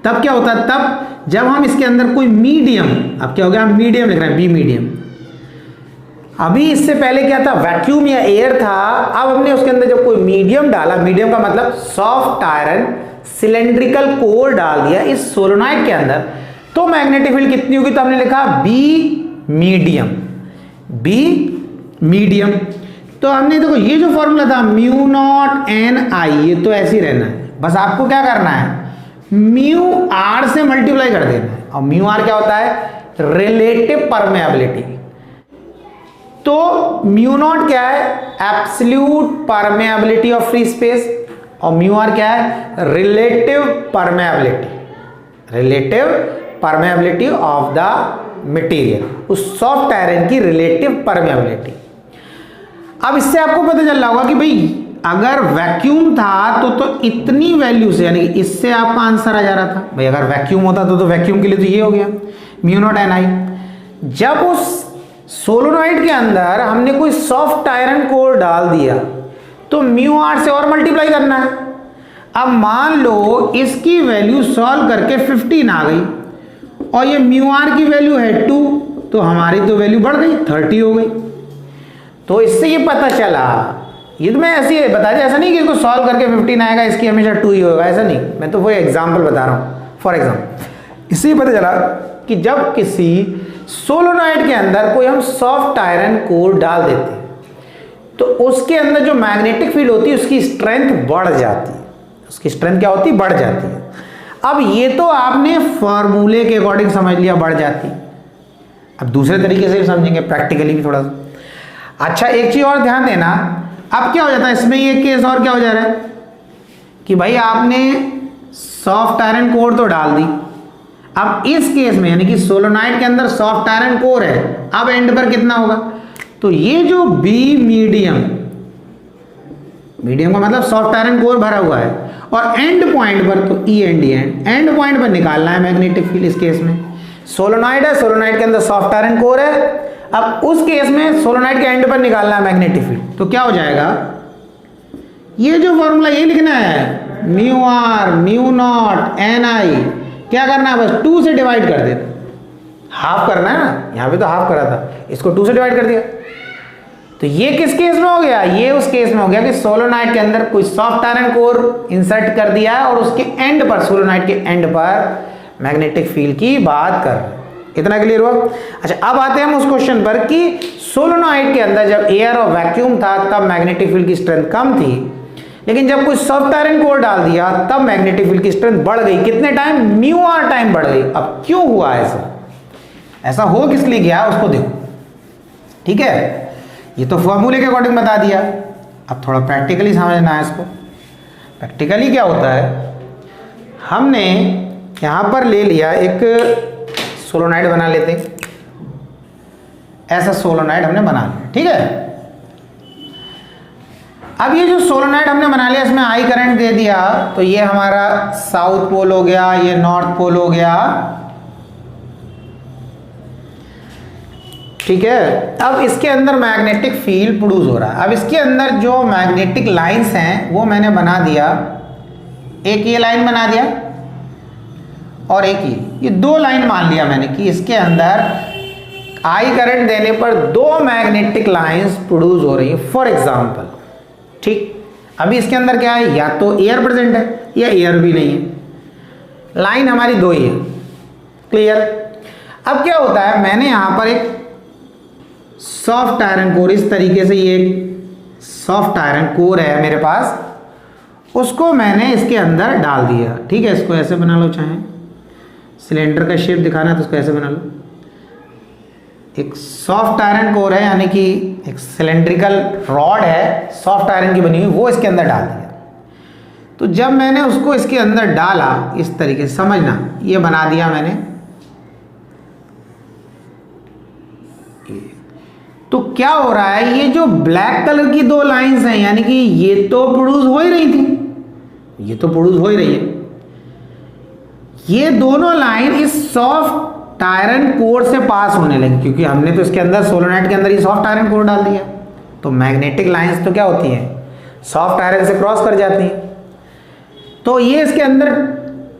तब क्या होता है, तब जब हम इसके अंदर कोई मीडियम, अब क्या हो गया, हम मीडियम लिख रहे हैं, बी मीडियम, अभी इससे पहले क्या था, वैक्यूम या एयर था, अब हमने उसके अंदर जब कोई मीडियम डाला, मीडियम का मतलब सॉफ्ट आयरन सिलेंड्रिकल कोर डाल दिया इस सोलोनाइड के अंदर, तो मैग्नेटिक फील्ड कितनी होगी, तो हमने लिखा बी मीडियम, बी मीडियम। तो हमने देखो ये जो फॉर्मूला था म्यू नॉट एन आई, ये तो ऐसे ही रहना है, बस आपको क्या करना है, म्यू आर से मल्टीप्लाई कर देना है, और म्यू आर क्या होता है, रिलेटिव परमेबिलिटी। तो म्यू नॉट क्या है, absolute permeability of free space, और म्यू आर क्या है, relative permeability, relative permeability of the material, उस सॉफ्ट आयरन की रिलेटिव परमेबिलिटी। अब इससे आपको पता चल रहा होगा कि भाई अगर वैक्यूम था तो इतनी वैल्यू से, यानी कि इससे आपका आंसर आ जा रहा था, भाई अगर वैक्यूम होता तो वैक्यूम के लिए तो ये हो गया म्यू नॉट एन आई। जब उस सोलोनॉइड के अंदर हमने कोई सॉफ्ट आयरन कोर डाल दिया तो म्यू आर से और मल्टीप्लाई करना है। अब मान लो इसकी वैल्यू सॉल्व करके 15 आ गई और ये म्यू आर की वैल्यू है 2, तो हमारी तो वैल्यू बढ़ गई, 30 हो गई। तो इससे ये पता चला, ये तो मैं ऐसे बता दिया, ऐसा नहीं कि इसको सॉल्व करके 15 आएगा इसकी हमेशा 2 ही होगा, ऐसा नहीं, मैं तो वो एग्जाम्पल बता रहा हूँ। फॉर एग्जाम्पल इससे पता चला कि जब किसी सोलोनॉइड के अंदर कोई हम सॉफ्ट आयरन कोर डाल देते हैं तो उसके अंदर जो मैग्नेटिक फील्ड होती है उसकी स्ट्रेंथ बढ़ जाती है, उसकी स्ट्रेंथ क्या होती है, बढ़ जाती है। अब ये तो आपने फॉर्मूले के अकॉर्डिंग समझ लिया बढ़ जाती, अब दूसरे तरीके से भी समझेंगे, प्रैक्टिकली भी थोड़ा सा। अच्छा एक चीज और ध्यान देना, अब क्या हो जाता है इसमें, ये केस और क्या हो जा रहा है कि भाई आपने सॉफ्ट आयरन कोर तो डाल दी, अब इस केस में यानी कि सोलोनाइड के अंदर सॉफ्ट आयरन कोर है, अब एंड पर कितना होगा, तो ये जो बी मीडियम, मीडियम का मतलब सॉफ्ट आयरन कोर भरा हुआ है, और एंड पॉइंट पर तो E and D and point पर निकालना है मैग्नेटिक फील्ड। इस केस में सोलोनाइड है, सोलोनाइड के अंदर सॉफ्ट आयरन कोर है, अब उस केस में सोलोनाइड के एंड पर निकालना है मैग्नेटिक फील्ड। तो क्या हो जाएगा, ये जो फॉर्मूला ये लिखना है, mu R mu naught N I, क्या करना है, बस 2 से डिवाइड कर देना, हाफ करना है ना, यहाँ पे तो हाफ करा था, इसको 2 से डिवाइड कर दिया। तो ये किस केस में हो गया, ये उस केस में हो गया कि सोलोनाइड के अंदर कोई सॉफ्ट आयरन कोर इंसर्ट कर दिया है और उसके एंड पर, सोलोनाइड के एंड पर मैग्नेटिक फील्ड की बात कर रहे हैं। इतना क्लियर हुआ। अच्छा अब आते हैं हम उस क्वेश्चन पर कि सोलोनॉइड के अंदर जब एयर और वैक्यूम था तब मैग्नेटिक फील्ड की स्ट्रेंथ कम थी, लेकिन जब कोई सॉफ्ट आयरन कोर डाल दिया तब मैग्नेटिक फील्ड की स्ट्रेंथ बढ़ गई। कितने टाइम, म्यू आर टाइम बढ़ गई। अब क्यों हुआ ऐसा, ऐसा हो किस लिए गया उसको देखो, ठीक है, ये तो फॉर्मूले के अकॉर्डिंग बता दिया, अब थोड़ा प्रैक्टिकली समझना है इसको। प्रैक्टिकली क्या होता है, हमने यहां पर ले लिया एक सोलोनाइड बना लेते हैं, ऐसा सोलोनाइड हमने बना लिया, ठीक है। अब ये जो सोलोनाइड हमने बना लिया इसमें आई करंट दे दिया, तो ये हमारा साउथ पोल हो गया, ये नॉर्थ पोल हो गया, ठीक है। अब इसके अंदर मैग्नेटिक फील्ड प्रोड्यूस हो रहा है। अब इसके अंदर जो मैग्नेटिक लाइंस हैं वो मैंने बना दिया, एक ये लाइन बना दिया और एक ये 2 लाइन मान लिया मैंने कि इसके अंदर आई करंट देने पर 2 मैग्नेटिक लाइंस प्रोड्यूस हो रही है फॉर एग्जांपल, ठीक। अभी इसके अंदर क्या है, या तो एयर प्रेजेंट है या एयर भी नहीं है, लाइन हमारी 2 ही है, क्लियर। अब क्या होता है, मैंने यहां पर एक सॉफ्ट आयरन कोर, इस तरीके से ये सॉफ्ट आयरन कोर है मेरे पास, उसको मैंने इसके अंदर डाल दिया, ठीक है। इसको ऐसे बना लो, चाहे सिलेंडर का शेप दिखाना है तो उसको ऐसे बना लो, एक सॉफ्ट आयरन कोर है, यानी कि एक सिलेंड्रिकल रॉड है सॉफ्ट आयरन की बनी हुई, वो इसके अंदर डाल दिया। तो जब मैंने उसको इसके अंदर डाला इस तरीके से, समझना, ये बना दिया मैंने, तो क्या हो रहा है, ये जो ब्लैक कलर की दो लाइंस हैं, यानी कि ये तो प्रोड्यूस हो ही रही थी, ये तो प्रोड्यूस हो ही रही है, ये दोनों लाइन इस सॉफ्ट आयरन कोर से पास होने लगी, क्योंकि हमने तो इसके अंदर सोलोनाइट के अंदर ये सॉफ्ट आयरन कोर डाल दिया। तो मैग्नेटिक लाइंस तो क्या होती हैं, सॉफ्ट आयरन से क्रॉस कर जाती हैं। तो ये इसके अंदर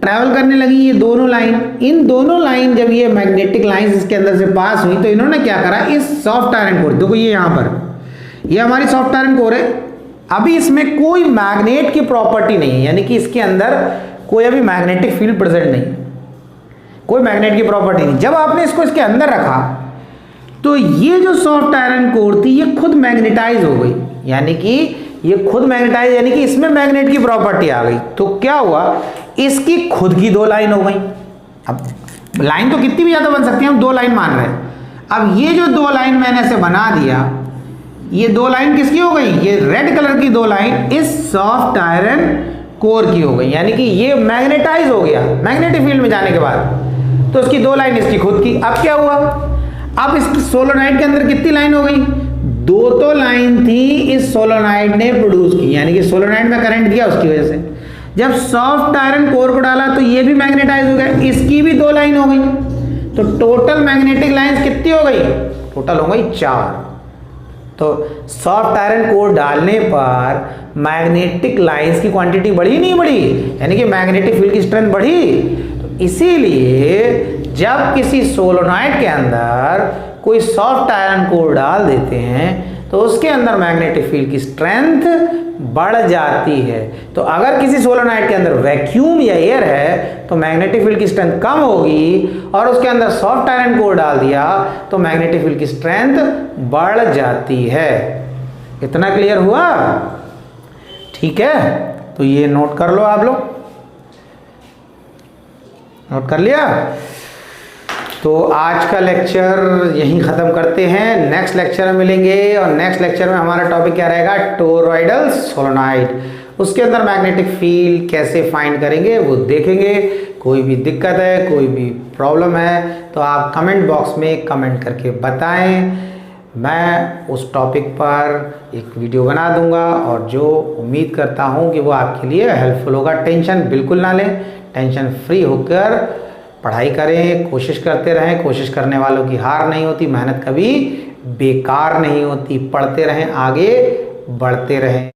ट्रैवल करने लगी ये दोनों लाइन। इन दोनों लाइन जब ये मैग्नेटिक लाइंस इसके अंदर से पास हुई, तो इन्होंने क्या करा, इस सॉफ्ट आयरन कोर, देखो ये यहाँ पर, ये हमारी सॉफ्ट आयरन कोर है, अभी इसमें कोई मैग्नेट की प्रॉपर्टी नहीं है, यानी कि इसके अंदर कोई अभी मैग्नेटिक फील्ड प्रेजेंट नहीं, कोई मैग्नेट की प्रॉपर्टी नहीं। जब आपने इसको इसके अंदर रखा तो ये जो सॉफ्ट आयरन कोर थी ये खुद मैग्नेटाइज हो गई, यानी कि ये खुद मैग्नेटाइज, यानी कि इसमें मैग्नेट की प्रॉपर्टी आ गई। तो क्या हुआ, इसकी खुद की दो लाइन हो गई। अब लाइन तो कितनी भी ज्यादा बन सकती है, हम दो लाइन मान रहे हैं। अब ये जो दो लाइन मैंने ऐसे बना दिया, ये दो लाइन किसकी हो गई, ये रेड कलर की दो लाइन इस सॉफ्ट आयरन कोर की हो गई, यानी कि ये मैग्नेटाइज हो गया मैग्नेटिक फील्ड में जाने के बाद। तो इसकी दो लाइन इसकी खुद की। अब क्या हुआ, अब इस सोलोनाइट के अंदर कितनी लाइन हो गई, दो तो लाइन थी इस सोलोनाइट ने प्रोड्यूस की, यानी कि सोलोनाइट में करंट दिया उसकी वजह से। जब सॉफ्ट आयरन कोर को डाला तो ये भी मैग्नेटाइज हो गया, इसकी भी दो लाइन हो गई। तो टोटल मैग्नेटिक लाइंस कितनी हो गई, टोटल हो गई 4। तो सॉफ्ट आयरन कोर डालने पर मैग्नेटिक लाइंस की क्वांटिटी बढ़ी नहीं बढ़ी, यानी कि मैग्नेटिक फील्ड की स्ट्रेंथ बढ़ी। तो इसीलिए जब किसी सोलोनाइट के अंदर कोई सॉफ्ट आयरन कोर डाल देते हैं तो उसके अंदर मैग्नेटिक फील्ड की स्ट्रेंथ बढ़ जाती है। तो अगर किसी सोलोनाइट के अंदर वैक्यूम या एयर है तो मैग्नेटिक फील्ड की स्ट्रेंथ कम होगी, और उसके अंदर सॉफ्ट आयरन कोर डाल दिया तो मैग्नेटिक फील्ड की स्ट्रेंथ बढ़ जाती है। इतना क्लियर हुआ, ठीक है। तो ये नोट कर लो, आप लोग नोट कर लिया। तो आज का लेक्चर यहीं ख़त्म करते हैं, नेक्स्ट लेक्चर में मिलेंगे। और नेक्स्ट लेक्चर में हमारा टॉपिक क्या रहेगा, टोरॉइडल सोलोनाइट। उसके अंदर मैग्नेटिक फील्ड कैसे फाइंड करेंगे वो देखेंगे। कोई भी दिक्कत है, कोई भी प्रॉब्लम है तो आप कमेंट बॉक्स में कमेंट करके बताएं, मैं उस टॉपिक पर एक वीडियो बना दूंगा, और जो उम्मीद करता हूं कि वो आपके लिए हेल्पफुल होगा। टेंशन बिल्कुल ना लें, टेंशन फ्री होकर पढ़ाई करें, कोशिश करते रहें। कोशिश करने वालों की हार नहीं होती, मेहनत कभी बेकार नहीं होती। पढ़ते रहें, आगे बढ़ते रहें।